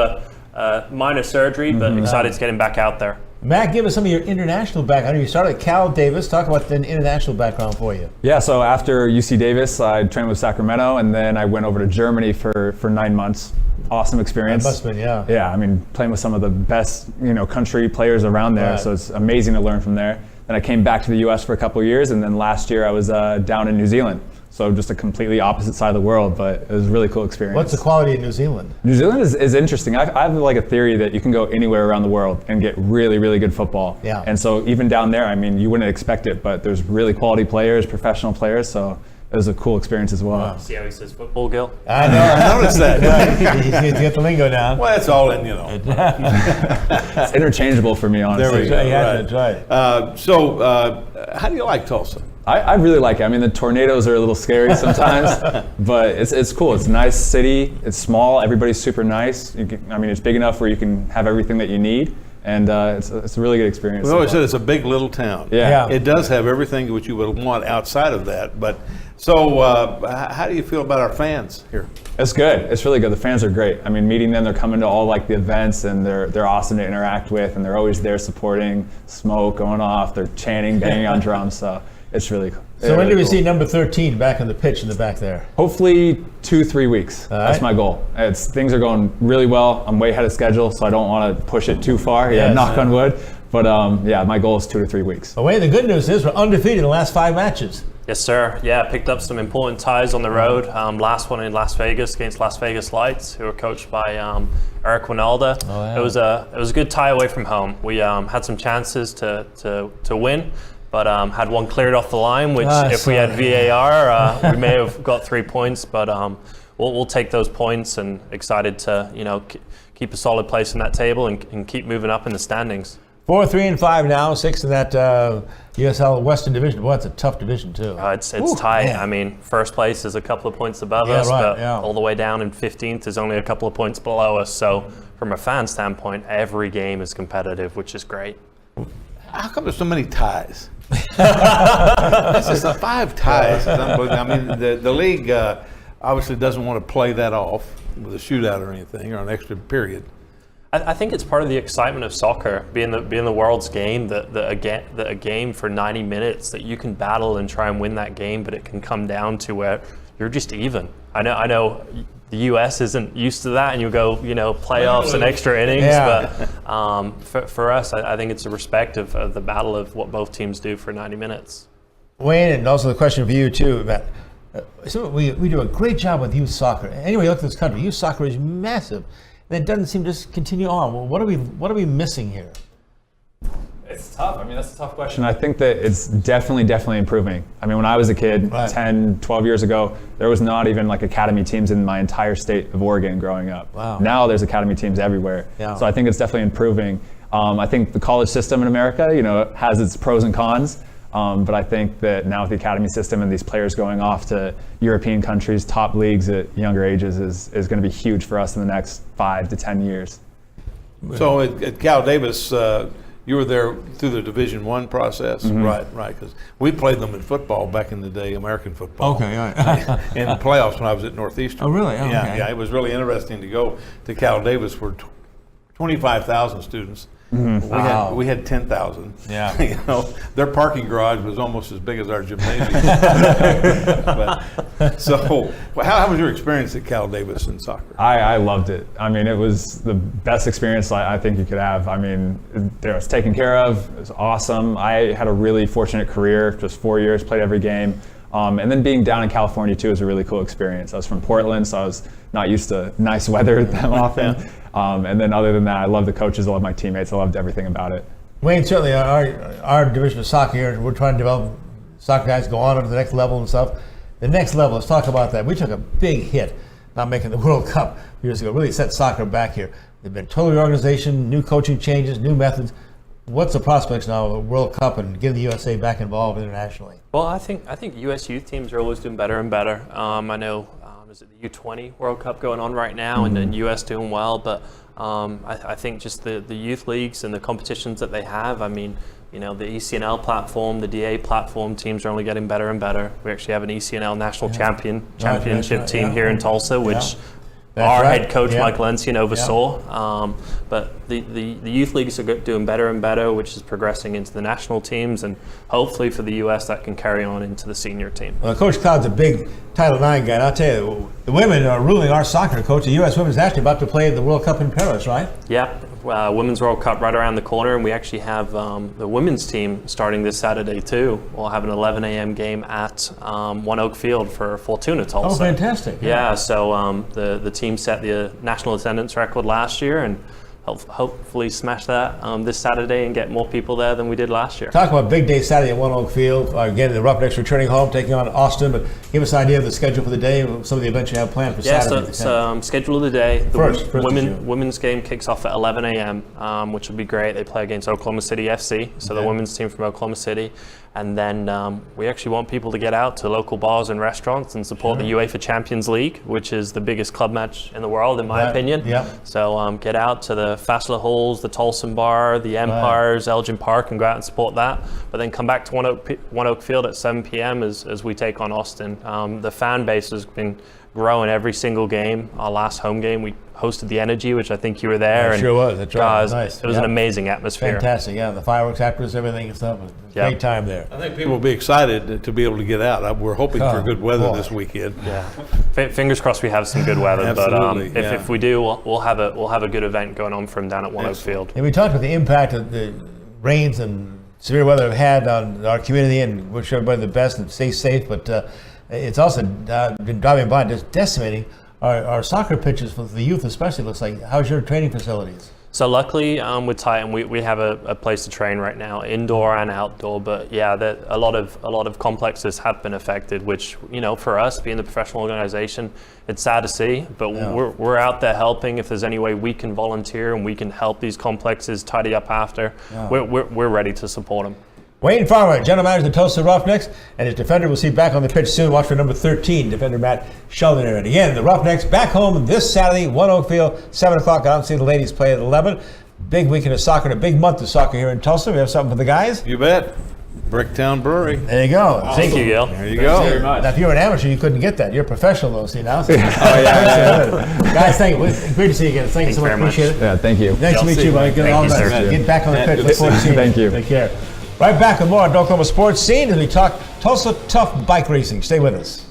Speaker 10: a minor surgery, but excited to get him back out there.
Speaker 1: Matt, give us some of your international background. You started at Cal Davis. Talk about the international background for you.
Speaker 11: Yeah, so after UC Davis, I trained with Sacramento, and then I went over to Germany for 9 months. Awesome experience.
Speaker 1: That must have been, yeah.
Speaker 11: Yeah, I mean, playing with some of the best, country players around there, so it's amazing to learn from there. Then I came back to the U.S. for a couple of years, and then last year I was down in New Zealand. So just a completely opposite side of the world, but it was a really cool experience.
Speaker 1: What's the quality of New Zealand?
Speaker 11: New Zealand is interesting. I have like a theory that you can go anywhere around the world and get really, really good football.
Speaker 1: Yeah.
Speaker 11: And so even down there, I mean, you wouldn't expect it, but there's really quality players, professional players, so it was a cool experience as well.
Speaker 1: Wow.
Speaker 10: See how he says football, Gil?
Speaker 1: I know.
Speaker 2: I noticed that.
Speaker 1: You get the lingo down.
Speaker 2: Well, it's all in,
Speaker 11: It's interchangeable for me, honestly.
Speaker 2: There we go.
Speaker 1: Yeah, that's right.
Speaker 2: So, how do you like Tulsa?
Speaker 11: I really like it. I mean, the tornadoes are a little scary sometimes, but it's cool. It's a nice city. It's small. Everybody's super nice. It's big enough where you can have everything that you need, and it's a really good experience.
Speaker 2: We always said it's a big little town.
Speaker 11: Yeah.
Speaker 2: It does have everything which you would want outside of that. But so, how do you feel about our fans here?
Speaker 11: It's good. It's really good. The fans are great. I mean, meeting them, they're coming to all like the events, and they're awesome to interact with, and they're always there supporting. Smoke going off. They're chanting, banging on drums. So. It's really cool.
Speaker 1: So when do we see number 13 back on the pitch in the back there?
Speaker 11: Hopefully 2-3 weeks. That's my goal. Things are going really well. I'm way ahead of schedule, so I don't want to push it too far. Knock on wood. But my goal is 2 to 3 weeks.
Speaker 1: Well, Wayne, the good news is we're undefeated in the last 5 matches.
Speaker 10: Yes, sir. Yeah, picked up some important ties on the road. Last one in Las Vegas against Las Vegas Lights, who were coached by Eric Winalda.
Speaker 1: Oh, yeah.
Speaker 10: It was a good tie away from home. We had some chances to win, but had one cleared off the line, which if we had VAR, we may have got 3 points. But we'll take those points, and excited to keep a solid place in that table and keep moving up in the standings.
Speaker 1: 4, 3, and 5 now, 6 in that USL Western Division. Boy, that's a tough division too.
Speaker 10: It's tight.
Speaker 1: Man.
Speaker 10: I mean, first place is a couple of points above us, but all the way down in 15th is only a couple of points below us. So from a fan standpoint, every game is competitive, which is great.
Speaker 2: How come there's so many ties? This is 5 ties. It's unbelievable. I mean, the league obviously doesn't want to play that off with a shootout or anything, or an extra period.
Speaker 10: I think it's part of the excitement of soccer, being the world's game, that a game for 90 minutes that you can battle and try and win that game, but it can come down to where you're just even. I know the U.S. isn't used to that, and you go playoffs and extra innings. But for us, I think it's a respect of the battle of what both teams do for 90 minutes.
Speaker 1: Wayne, and also the question for you too, Matt. So we do a great job with youth soccer. Anyway, look at this country. Youth soccer is massive. And it doesn't seem to just continue on. Well, what are we missing here?
Speaker 11: It's tough. I mean, that's a tough question. I think that it's definitely improving. I mean, when I was a kid, 10, 12 years ago, there was not even like academy teams in my entire state of Oregon growing up.
Speaker 1: Wow.
Speaker 11: Now there's academy teams everywhere.
Speaker 1: Yeah.
Speaker 11: So I think it's definitely improving. I think the college system in America, has its pros and cons. But I think that now with the academy system and these players going off to European countries, top leagues at younger ages is going to be huge for us in the next 5 to 10 years.
Speaker 2: So at Cal Davis, you were there through the Division I process, right? Because we played them in football back in the day, American football.
Speaker 1: Okay, all right.
Speaker 2: In the playoffs when I was at Northeastern.
Speaker 1: Oh, really? Oh,
Speaker 2: yeah,
Speaker 1: okay.
Speaker 2: yeah. It was really interesting to go to Cal Davis, where 25,000 students,
Speaker 1: Wow.
Speaker 2: We had 10,000.
Speaker 1: Yeah.
Speaker 2: You know, their parking garage was almost as big as our gymnasium. So, how was your experience at Cal Davis in soccer?
Speaker 11: I loved it. I mean, it was the best experience I think you could have. I mean, it was taken care of. It was awesome. I had a really fortunate career, just 4 years, played every game. And then being down in California too was a really cool experience. I was from Portland, so I was not used to nice weather that often. And then other than that, I love the coaches, I love my teammates, I loved everything about it.
Speaker 1: Wayne, certainly our division of soccer here, we're trying to develop soccer guys go on to the next level and stuff. The next level, let's talk about that. We took a big hit not making the World Cup years ago, really set soccer back here. There've been total reorganization, new coaching changes, new methods. What's the prospects now of the World Cup and getting the USA back involved internationally?
Speaker 10: Well, I think U.S. youth teams are always doing better and better. I know, is it the U20 World Cup going on right now, and then U.S. doing well, but I think just the youth leagues and the competitions that they have, I mean, you know, the ECNL platform, the DA platform teams are only getting better and better. We actually have an ECNL national championship team here in Tulsa, which our head coach Mike Lencian oversaw. But the youth leagues are doing better and better, which is progressing into the national teams, and hopefully for the U.S. that can carry on into the senior team.
Speaker 1: Well, Coach Cloud's a big Title IX guy, and I'll tell you, the women are ruling our soccer. Coach, the U.S. women's actually about to play the World Cup in Paris, right?
Speaker 10: Yeah, Women's World Cup right around the corner, and we actually have the women's team starting this Saturday too. We'll have an 11 a.m. game at One Oak Field for Fortuna Tulsa.
Speaker 1: Oh, fantastic.
Speaker 10: Yeah, so the team set the national attendance record last year, and hopefully smash that this Saturday and get more people there than we did last year.
Speaker 1: Talk about big day Saturday at One Oak Field. Again, the Roughnecks returning home, taking on Austin. But give us an idea of the schedule for the day, some of the events you have planned for Saturday.
Speaker 10: So schedule of the day. The
Speaker 1: First
Speaker 10: women's game kicks off at 11 a.m., which will be great. They play against Oklahoma City FC, so the women's team from Oklahoma City. And then we actually want people to get out to local bars and restaurants and support the UEFA Champions League, which is the biggest club match in the world, in my opinion. So get out to the Fassler Halls, the Tolson Bar, the Empires, Elgin Park, and go out and support that. But then come back to One Oak Field at 7 p.m. as we take on Austin. The fan base has been growing every single game. Our last home game, we hosted the Energy, which I think you were there.
Speaker 1: It sure was. That's right.
Speaker 10: Nice. It was an amazing atmosphere.
Speaker 1: Fantastic. Yeah, the fireworks afterwards, everything and stuff. Great time there.
Speaker 2: I think people will be excited to be able to get out. We're hoping for good weather this weekend.
Speaker 10: Yeah. Fingers crossed we have some good weather.
Speaker 2: Absolutely,
Speaker 10: but if we do, we'll have a good event going on from down at One Oak Field.
Speaker 1: And we talked about the impact of the rains and severe weather have had on our community, and wish everybody the best and stay safe. But it's also been driving by, just decimating our soccer pitches for the youth, especially. Looks like. How's your training facilities?
Speaker 10: So luckily with Titan, we have a place to train right now, indoor and outdoor. But yeah, a lot of complexes have been affected, which, you know, for us being the professional organization, it's sad to see. But we're out there helping. If there's any way we can volunteer and we can help these complexes tidy up after, we're ready to support them.
Speaker 1: Wayne Folmar, general manager of the Tulsa Roughnecks, and his defender will see back on the pitch soon. Watch for number 13, defender Matt Sheldon. And again, the Roughnecks back home this Saturday, One Oak Field, 7 o'clock. I don't see the ladies play at 11. Big weekend of soccer and a big month of soccer here in Tulsa. We have something for the guys.
Speaker 2: You bet. Bricktown Brewery.
Speaker 1: There you go.
Speaker 10: Thank you, Gil.
Speaker 2: There you go.
Speaker 11: Thanks very much.
Speaker 1: Now, if you're an amateur, you couldn't get that. You're a professional, though. See now. Guys, thank you. Great to see you again. Thank you so much. Appreciate it.
Speaker 11: Yeah, thank you.
Speaker 1: Nice to meet you, buddy. All the best. Get back on the pitch. Look forward to seeing you.
Speaker 11: Thank you.
Speaker 1: Take care. Right back with more on Oklahoma Sports Scene as we talk Tulsa Tough bike racing. Stay with us.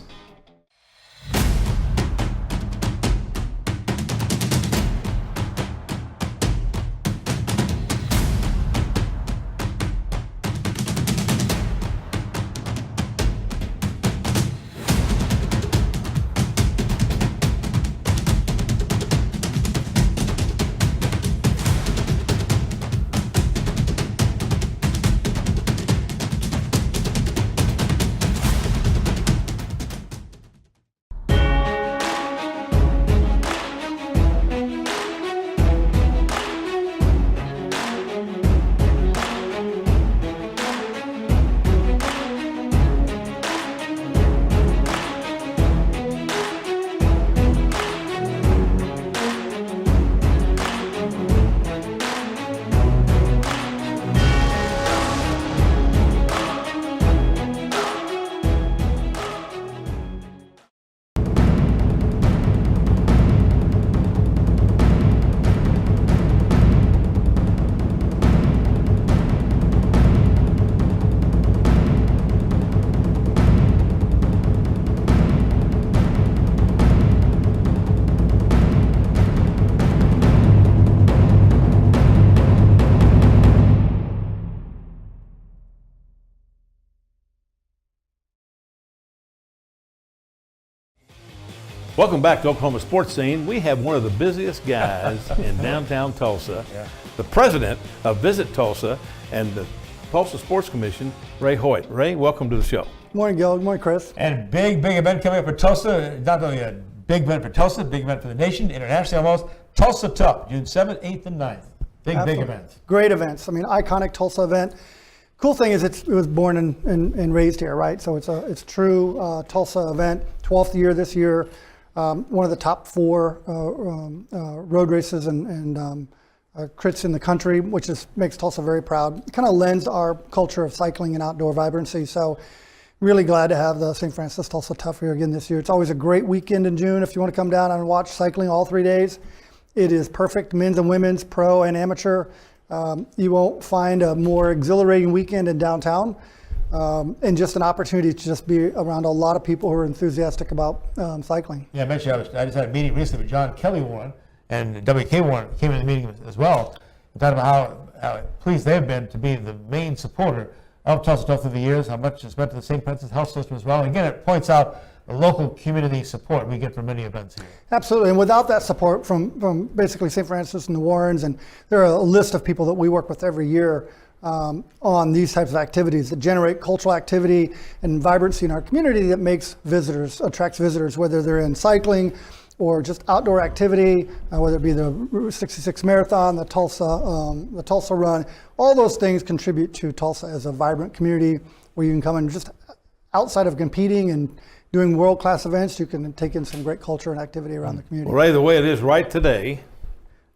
Speaker 2: Welcome back to Oklahoma Sports Scene. We have one of the busiest guys in downtown Tulsa, the president of Visit Tulsa and the Tulsa Sports Commission, Ray Hoyt. Ray, welcome to the show.
Speaker 12: Good morning, Gil. Good morning, Chris.
Speaker 1: And big event coming up for Tulsa. Not only a big event for Tulsa, big event for the nation, internationally almost. Tulsa Tough, June 7th, 8th, and 9th. Big events.
Speaker 12: Great events. I mean, iconic Tulsa event. Cool thing is it was born and raised here, right? So it's a true Tulsa event. 12th year this year. One of the top 4 road races and crits in the country, which makes Tulsa very proud. It kind of lends our culture of cycling and outdoor vibrancy. So really glad to have the St. Francis Tulsa Tough here again this year. It's always a great weekend in June if you want to come down and watch cycling all 3 days. It is perfect, men's and women's, pro and amateur. You won't find a more exhilarating weekend in downtown, and just an opportunity to just be around a lot of people who are enthusiastic about cycling.
Speaker 1: Yeah, I mentioned I just had a meeting recently with John Kelly Warren, and WK Warren came in the meeting as well, and talking about how pleased they've been to be the main supporter of Tulsa Tough through the years, how much it's meant to the St. Francis health system as well. And again, it points out the local community support we get from many events here.
Speaker 12: Absolutely, and without that support from basically St. Francis and the Warrens, and there are a list of people that we work with every year on these types of activities that generate cultural activity and vibrancy in our community that attracts visitors, whether they're in cycling or just outdoor activity, whether it be the Route 66 Marathon, the Tulsa Run. All those things contribute to Tulsa as a vibrant community where you can come and just outside of competing and doing world-class events, you can take in some great culture and activity around the community.
Speaker 2: Well, Ray, the way it is right today,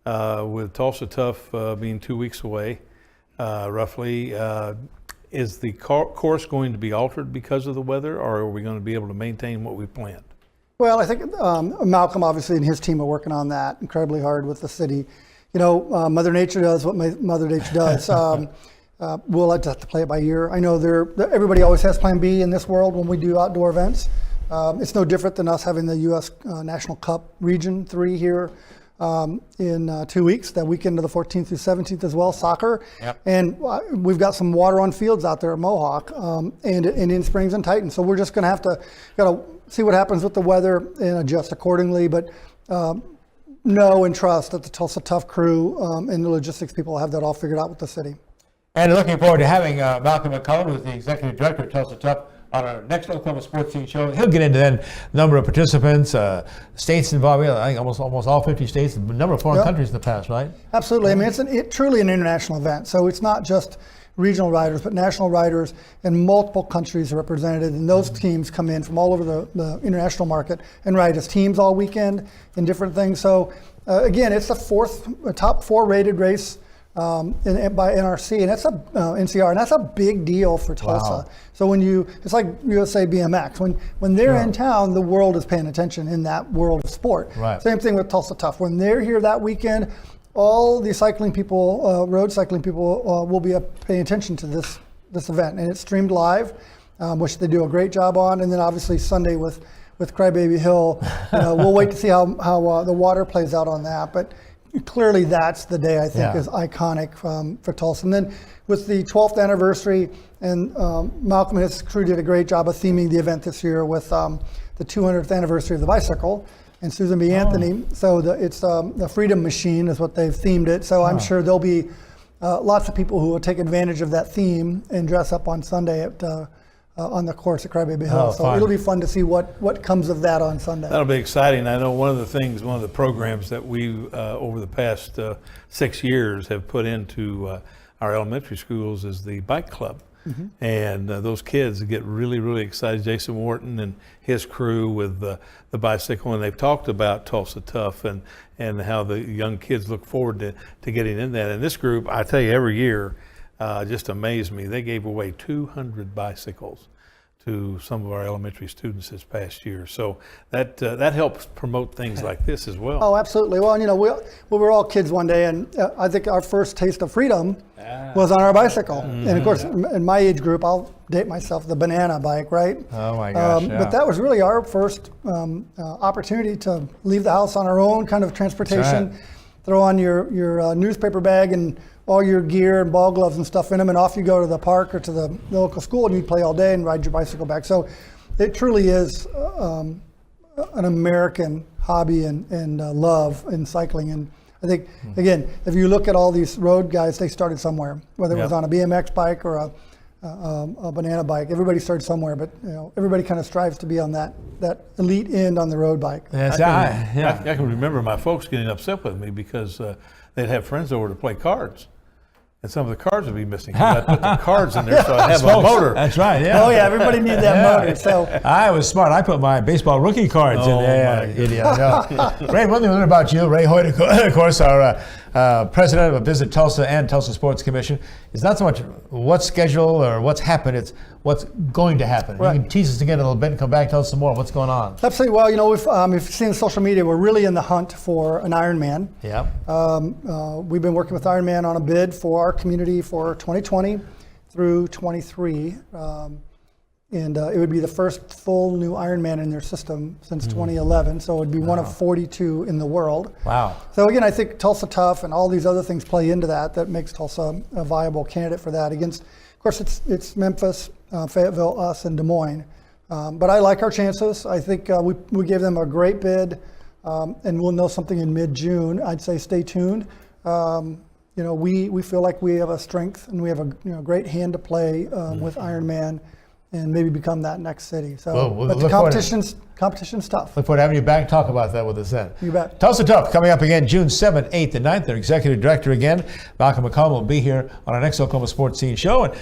Speaker 2: with Tulsa Tough being 2 weeks away, roughly, is the course going to be altered because of the weather, or are we going to be able to maintain what we planned?
Speaker 12: Well, I think Malcolm, obviously, and his team are working on that incredibly hard with the city. You know, Mother Nature does what Mother Nature does. We'll have to play it by ear. I know everybody always has plan B in this world when we do outdoor events. It's no different than us having the U.S. National Cup Region 3 here in 2 weeks, that weekend of the 14th through 17th as well, soccer. Yep. And we've got some water on fields out there at Mohawk and in Springs and Titan. So we're just going to have to see what happens with the weather and adjust accordingly. But know and trust that the Tulsa Tough crew and the logistics people have that all figured out with the city.
Speaker 1: And looking forward to having Malcolm McCullough, who's the executive director of Tulsa Tough, on our next Oklahoma Sports Scene show. He'll get into then number of participants, states involved. I think almost all 50 states, a number of foreign countries in the past, right?
Speaker 12: Absolutely. I mean, it's truly an international event. So it's not just regional riders, but national riders in multiple countries are represented. And those teams come in from all over the international market and ride as teams all weekend in different things. So again, it's the top 4 rated race by NRC, and that's NCR, and that's a big deal for Tulsa. Wow. So it's like USA BMX. When they're in town, the world is paying attention in that world of sport. Right. Same thing with Tulsa Tough. When they're here that weekend, all the cycling people, road cycling people, will be paying attention to this event, and it's streamed live, which they do a great job on. And then obviously Sunday with Crybaby Hill, we'll wait to see how the water plays out on that, but. Clearly, that's the day I think is iconic for Tulsa. And then with the 12th anniversary, and Malcolm and his crew did a great job of theming the event this year with the 200th anniversary of the bicycle and Susan B. Anthony. So it's the Freedom Machine is what they've themed it. So I'm sure there'll be lots of people who will take advantage of that theme and dress up on Sunday on the course at Crybaby Hill. So it'll be fun to see what comes of that on Sunday.
Speaker 2: That'll be exciting. I know one of the programs that we over the past 6 years have put into our elementary schools is the bike club. Mm-hmm. And those kids get really, really excited. Jason Wharton and his crew with the bicycle, and they've talked about Tulsa Tough and how the young kids look forward to getting in that. And this group, I tell you, every year, just amazed me. They gave away 200 bicycles to some of our elementary students this past year. So that helps promote things like this as well.
Speaker 12: Oh, absolutely. Well, we were all kids one day, and I think our first taste of freedom was on our bicycle. Mm-hmm. And of course, in my age group, I'll date myself, the banana bike, right?
Speaker 1: Oh my gosh,
Speaker 12: But that was really our first opportunity to leave the house on our own kind of transportation. Right. Throw on your newspaper bag and all your gear and ball gloves and stuff in them, and off you go to the park or to the local school, and you play all day and ride your bicycle back. So it truly is an American hobby and love in cycling. And I think, again, if you look at all these road guys, they started somewhere, whether it was on a BMX bike or a banana bike. Everybody started somewhere, but everybody kind of strives to be on that elite end on the road bike.
Speaker 2: Yes, I can remember my folks getting upset with me because they'd have friends over to play cards. And some of the cards would be missing. I put the cards in there so I'd have a motor.
Speaker 1: That's right, yeah.
Speaker 12: Oh, yeah, everybody needed that motor. So
Speaker 1: I was smart. I put my baseball rookie cards in there. Idiot. Ray, one thing I learned about you, Ray Hoyt, of course, our president of Visit Tulsa and Tulsa Sports Commission, is not so much what's scheduled or what's happened, it's what's going to happen.
Speaker 12: Right.
Speaker 1: You can tease us again a little bit and come back and tell us some more. What's going on?
Speaker 12: Absolutely. Well, if you've seen social media, we're really in the hunt for an Ironman.
Speaker 1: Yeah.
Speaker 12: We've been working with Ironman on a bid for our community for 2020 through 23. And it would be the first full new Ironman in their system since 2011. So it would be one of 42 in the world.
Speaker 1: Wow.
Speaker 12: So again, I think Tulsa Tough and all these other things play into that makes Tulsa a viable candidate for that. Against, of course, it's Memphis, Fayetteville, us, and Des Moines. But I like our chances. I think we gave them a great bid, and we'll know something in mid-June. I'd say stay tuned. We feel like we have a strength and we have a great hand to play with Ironman, and maybe become that next city. So, but the competition's tough.
Speaker 1: Look forward to having you back. Talk about that with us then.
Speaker 12: You bet.
Speaker 1: Tulsa Tough coming up again June 7th, 8th, and 9th. Their executive director again, Malcolm McCollum, will be here on our next Oklahoma Sports Scene show. And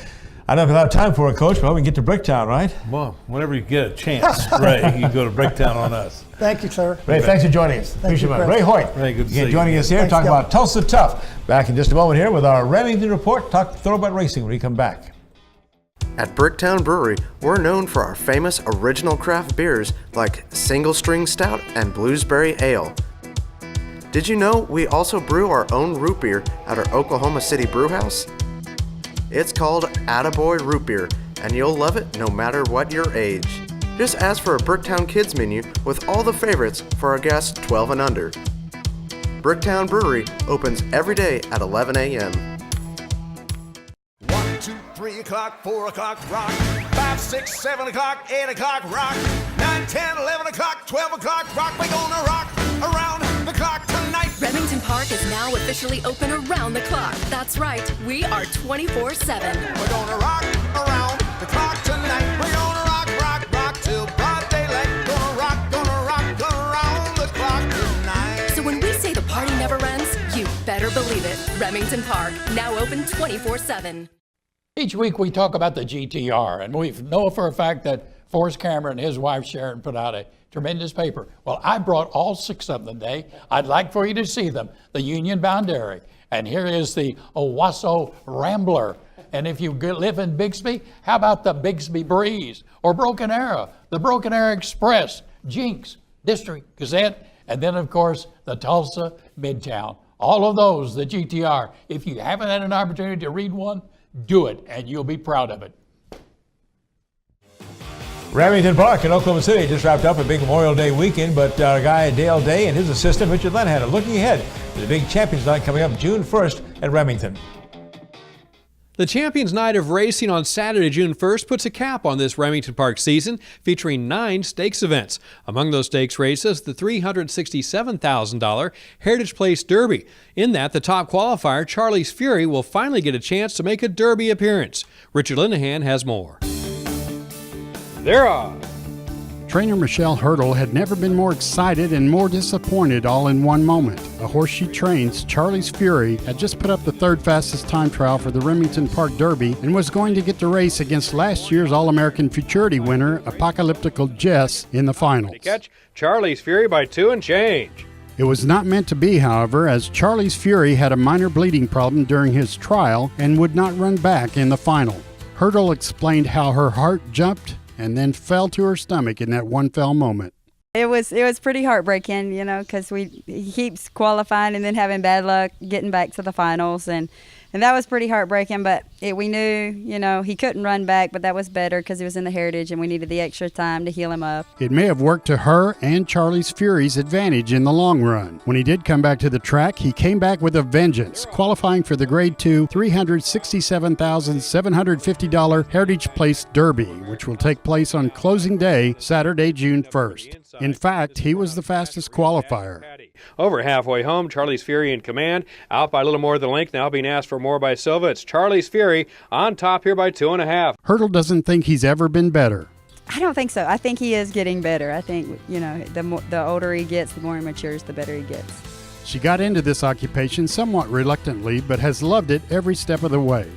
Speaker 1: I don't have a lot of time for it, Coach, but we can get to Bricktown, right?
Speaker 2: Well, whenever you get a chance, Ray, you can go to Bricktown on us.
Speaker 12: Thank you, sir.
Speaker 1: Ray, thanks for joining us. Appreciate it. Ray Hoyt,
Speaker 2: Ray, good to see you.
Speaker 1: joining us here,
Speaker 12: Thanks,
Speaker 1: talking
Speaker 12: Kelly.
Speaker 1: about Tulsa Tough. Back in just a moment here with our Remington report. Talk thoroughbred racing when we come back.
Speaker 7: At Bricktown Brewery, we're known for our famous original craft beers like Single String Stout and Bluesberry Ale. Did you know we also brew our own root beer at our Oklahoma City brew house? It's called Attaboy Root Beer, and you'll love it no matter what your age. Just ask for a Bricktown Kids menu with all the favorites for our guests 12 and under. Bricktown Brewery opens every day at 11 a.m.
Speaker 13: 1, 2, 3 o'clock, 4 o'clock, rock. 5, 6, 7 o'clock, 8 o'clock, rock. 9, 10, 11 o'clock, 12 o'clock, rock. We're gonna rock around the clock tonight.
Speaker 14: Remington Park is now officially open around the clock. That's right, we are 24/7.
Speaker 13: We're gonna rock around the clock tonight. We're gonna rock till broad daylight. Gonna rock around the clock tonight.
Speaker 14: So when we say the party never ends, you better believe it. Remington Park, now open 24/7.
Speaker 15: Each week we talk about the GTR, and we know for a fact that Forrest Cameron and his wife Sharon put out a tremendous paper. Well, I brought all 6 of them today. I'd like for you to see them. The Union Boundary, and here is the Owasso Rambler. And if you live in Bixby, how about the Bixby Breeze or Broken Arrow, the Broken Arrow Express, Jinx, District Gazette, and then of course the Tulsa Midtown. All of those, the GTR. If you haven't had an opportunity to read one, do it, and you'll be proud of it.
Speaker 1: Remington Park in Oklahoma City just wrapped up a big Memorial Day weekend, but our guy Dale Day and his assistant Richard Lenhan are looking ahead to the big Champions Night coming up June 1st at Remington.
Speaker 16: The Champions Night of Racing on Saturday, June 1st, puts a cap on this Remington Park season, featuring 9 stakes events. Among those stakes races, the $367,000 Heritage Place Derby. In that, the top qualifier, Charlie's Fury, will finally get a chance to make a Derby appearance. Richard Linehan has more.
Speaker 17: There are. Trainer Michelle Hurdle had never been more excited and more disappointed all in one moment. The horse she trains, Charlie's Fury, had just put up the 3rd fastest time trial for the Remington Park Derby and was going to get the race against last year's All-American Futurity winner, Apocalyptical Jess, in the finals.
Speaker 16: They catch Charlie's Fury by 2 and change.
Speaker 17: It was not meant to be, however, as Charlie's Fury had a minor bleeding problem during his trial and would not run back in the final. Hurdle explained how her heart jumped and then fell to her stomach in that one fell moment.
Speaker 18: It was pretty heartbreaking, because he keeps qualifying and then having bad luck getting back to the finals, and And that was pretty heartbreaking, but we knew, you know, he couldn't run back, but that was better because he was in the Heritage and we needed the extra time to heal him up.
Speaker 17: It may have worked to her and Charlie's Fury's advantage in the long run. When he did come back to the track, he came back with a vengeance, qualifying for the Grade 2 $367,750 Heritage Place Derby, which will take place on closing day, Saturday, June 1st. In fact, he was the fastest qualifier.
Speaker 16: Over halfway home, Charlie's Fury in command, out by a little more than a length, now being asked for more by Silva. It's Charlie's Fury on top here by 2.5.
Speaker 17: Hurdle doesn't think he's ever been better.
Speaker 18: I don't think so. I think he is getting better. I think, you know, the older he gets, the more he matures, the better he gets.
Speaker 17: She got into this occupation somewhat reluctantly, but has loved it every step of the way.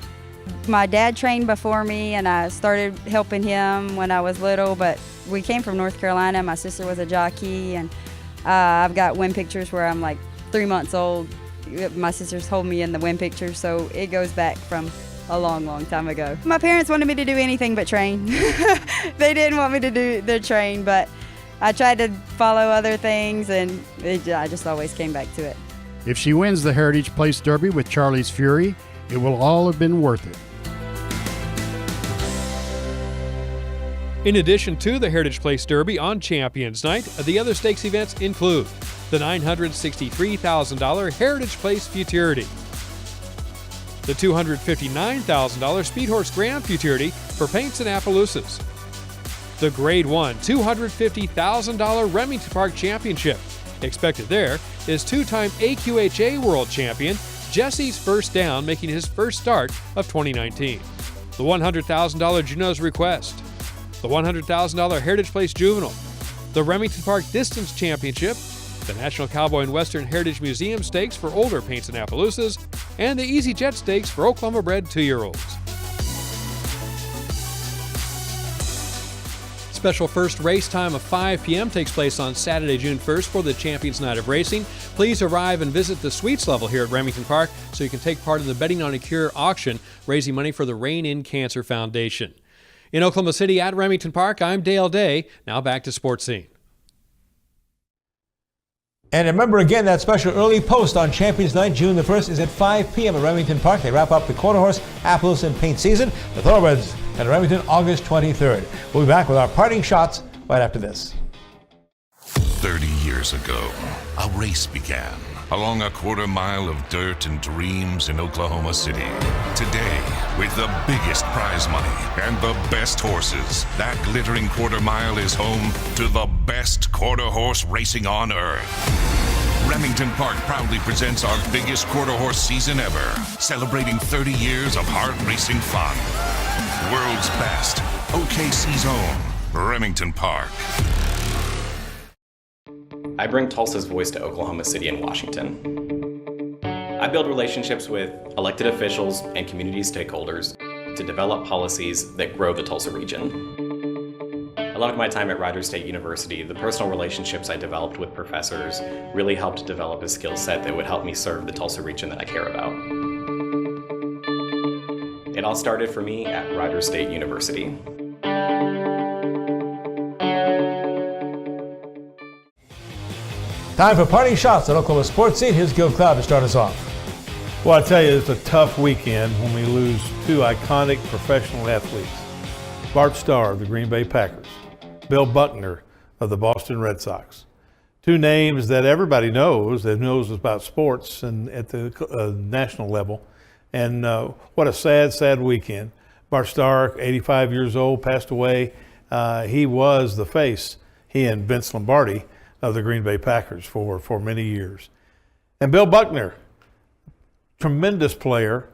Speaker 18: My dad trained before me, and I started helping him when I was little, but we came from North Carolina. My sister was a jockey, and I've got win pictures where I'm like 3 months old. My sister's holding me in the win pictures, so it goes back from a long, long time ago. My parents wanted me to do anything but train. They didn't want me to do the train, but I tried to follow other things, and I just always came back to it.
Speaker 17: If she wins the Heritage Place Derby with Charlie's Fury, it will all have been worth it.
Speaker 16: In addition to the Heritage Place Derby on Champions Night, the other stakes events include the $963,000 Heritage Place Futurity, the $259,000 Speed Horse Grand Futurity for Paints and Appaloosas, the Grade 1 $250,000 Remington Park Championship. Expected there is two-time AQHA World Champion Jesse's First Down, making his first start of 2019, the $100,000 Juno's Request, the $100,000 Heritage Place Juvenile, the Remington Park Distance Championship, the National Cowboy and Western Heritage Museum Stakes for older Paints and Appaloosas, and the Easy Jet Stakes for Oklahoma-bred 2-year-olds. Special first race time of 5 p.m. takes place on Saturday, June 1st for the Champions Night of Racing. Please arrive and visit the suites level here at Remington Park so you can take part in the Betting on a Cure auction, raising money for the Rein In Cancer Foundation. In Oklahoma City at Remington Park, I'm Dale Day. Now back to Sportscene.
Speaker 1: And remember again, that special early post on Champions Night, June the 1st, is at 5 p.m. at Remington Park. They wrap up the Quarter Horse, Appaloosa, and Paint season. The Thoroughbreds at Remington, August 23rd. We'll be back with our parting shots right after this.
Speaker 19: 30 years ago, a race began along a quarter mile of dirt and dreams in Oklahoma City. Today, with the biggest prize money and the best horses, that glittering quarter mile is home to the best quarter horse racing on earth. Remington Park proudly presents our biggest quarter horse season ever, celebrating 30 years of hard racing fun. World's best, OKC's own, Remington Park.
Speaker 20: I bring Tulsa's voice to Oklahoma City and Washington. I build relationships with elected officials and community stakeholders to develop policies that grow the Tulsa region. I loved my time at Rogers State University. The personal relationships I developed with professors really helped develop a skill set that would help me serve the Tulsa region that I care about. It all started for me at Rogers State University.
Speaker 1: Time for parting shots at Oklahoma Sports Scene. Here's Gil Cloud to start us off.
Speaker 2: Well, I tell you, it's a tough weekend when we lose two iconic professional athletes. Bart Starr of the Green Bay Packers, Bill Buckner of the Boston Red Sox. Two names that everybody knows, that knows about sports and at the national level. And what a sad, sad weekend. Bart Starr, 85 years old, passed away. He was the face, he and Vince Lombardi, of the Green Bay Packers for many years. And Bill Buckner, tremendous player,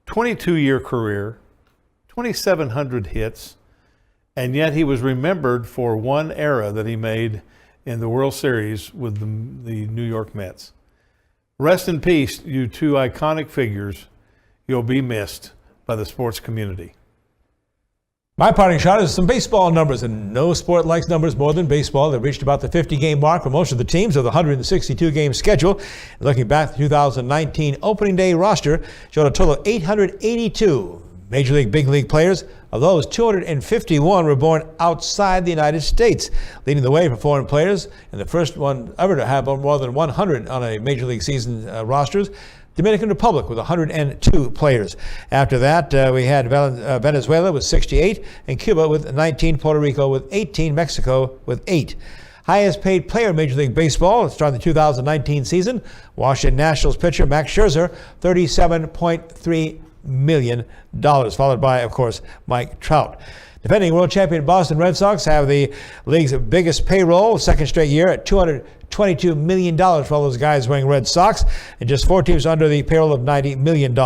Speaker 2: 22-year career, 2,700 hits, and yet he was remembered for one era that he made in the World Series with the New York Mets. Rest in peace, you two iconic figures. You'll be missed by the sports community.
Speaker 1: My parting shot is some baseball numbers, and no sport likes numbers more than baseball. They've reached about the 50-game mark for most of the teams of the 162-game schedule. Looking back, the 2019 opening day roster showed a total of 882 Major League, Big League players. Of those, 251 were born outside the United States, leading the way for foreign players, and the first one ever to have more than 100 on a Major League season rosters. Dominican Republic with 102 players. After that, we had Venezuela with 68, and Cuba with 19, Puerto Rico with 18, Mexico with 8. Highest paid player in Major League Baseball starting the 2019 season, Washington Nationals pitcher Max Scherzer, $37.3 million, followed by, of course, Mike Trout. Defending world champion Boston Red Sox have the league's biggest payroll, second straight year at $222 million for all those guys wearing Red Sox, and just 4 teams under the payroll of $90 million.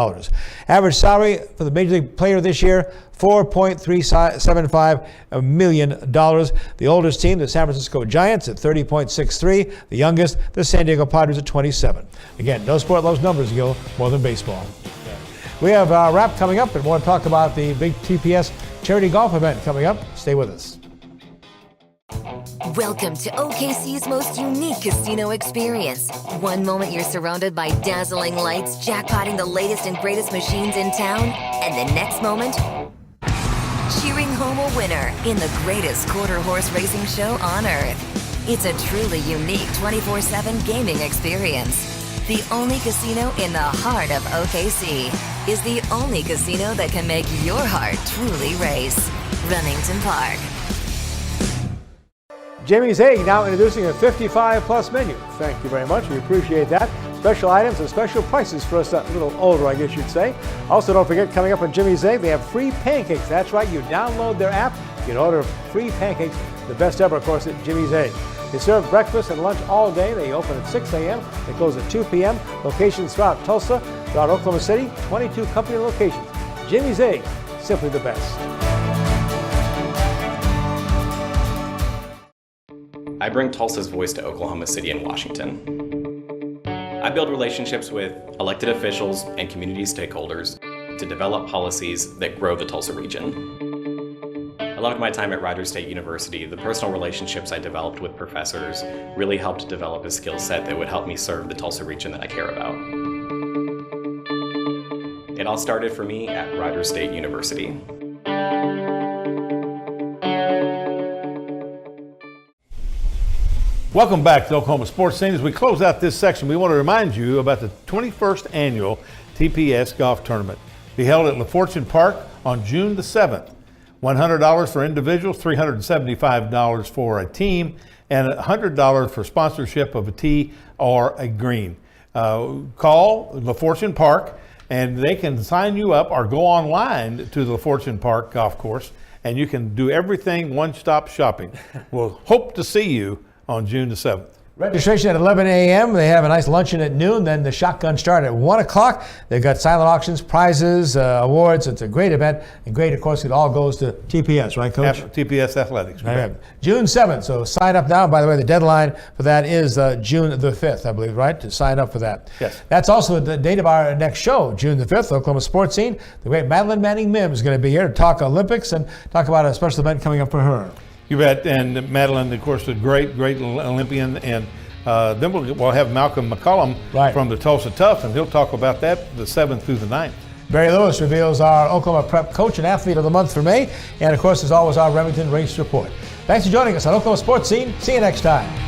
Speaker 1: Average salary for the Major League player this year, $4.375 million. The oldest team, the San Francisco Giants, at $30.63. The youngest, the San Diego Padres, at $27. Again, no sport loves numbers, Gil, more than baseball. We have a wrap coming up and more to talk about the big TPS charity golf event coming up. Stay with us.
Speaker 6: Welcome to OKC's most unique casino experience. One moment you're surrounded by dazzling lights, jackpotting the latest and greatest machines in town, and the next moment, cheering home a winner in the greatest quarter horse racing show on earth. It's a truly unique 24/7 gaming experience. The only casino in the heart of OKC is the only casino that can make your heart truly race. Remington Park.
Speaker 1: Jimmy's Egg now introducing a 55-plus menu. Thank you very much. We appreciate that. Special items and special prices for us a little older, I guess you'd say. Also, don't forget, coming up on Jimmy's Egg, they have free pancakes. That's right. You download their app, you can order free pancakes. The best ever, of course, at Jimmy's Egg. They serve breakfast and lunch all day. They open at 6 a.m. They close at 2 p.m. Locations throughout Tulsa, throughout Oklahoma City, 22 company locations. Jimmy's Egg, simply the best.
Speaker 20: I bring Tulsa's voice to Oklahoma City and Washington. I build relationships with elected officials and community stakeholders to develop policies that grow the Tulsa region. I loved my time at Rogers State University. The personal relationships I developed with professors really helped develop a skill set that would help me serve the Tulsa region that I care about. It all started for me at Rogers State University.
Speaker 2: Welcome back to Oklahoma Sports Scene. As we close out this section, we want to remind you about the 21st annual TPS Golf Tournament. Be held at LaFortune Park on June the 7th. $100 for individuals, $375 for a team, and $100 for sponsorship of a tee or a green. Call LaFortune Park, and they can sign you up or go online to the LaFortune Park Golf Course, and you can do everything one-stop shopping. We'll hope to see you on June the 7th.
Speaker 1: Registration at 11 a.m. They have a nice luncheon at noon. Then the shotgun start at 1 o'clock. They've got silent auctions, prizes, awards. It's a great event. And great, of course, it all goes to TPS, right, Coach?
Speaker 2: TPS Athletics.
Speaker 1: Right. June 7th. So sign up now. By the way, the deadline for that is June the 5th, I believe, right? To sign up for that.
Speaker 2: Yes.
Speaker 1: That's also the date of our next show, June the 5th, Oklahoma Sports Scene. The great Madeline Manning Mims is going to be here to talk Olympics and talk about a special event coming up for her.
Speaker 2: You bet. And Madeline, of course, a great Olympian. And then we'll have Malcolm McCollum from the Tulsa Tough, and he'll talk about that the 7th through the 9th.
Speaker 1: Barry Lewis reveals our Oklahoma Prep Coach and Athlete of the Month for May. And, of course, as always, our Remington Race Report. Thanks for joining us on Oklahoma Sports Scene. See you next time.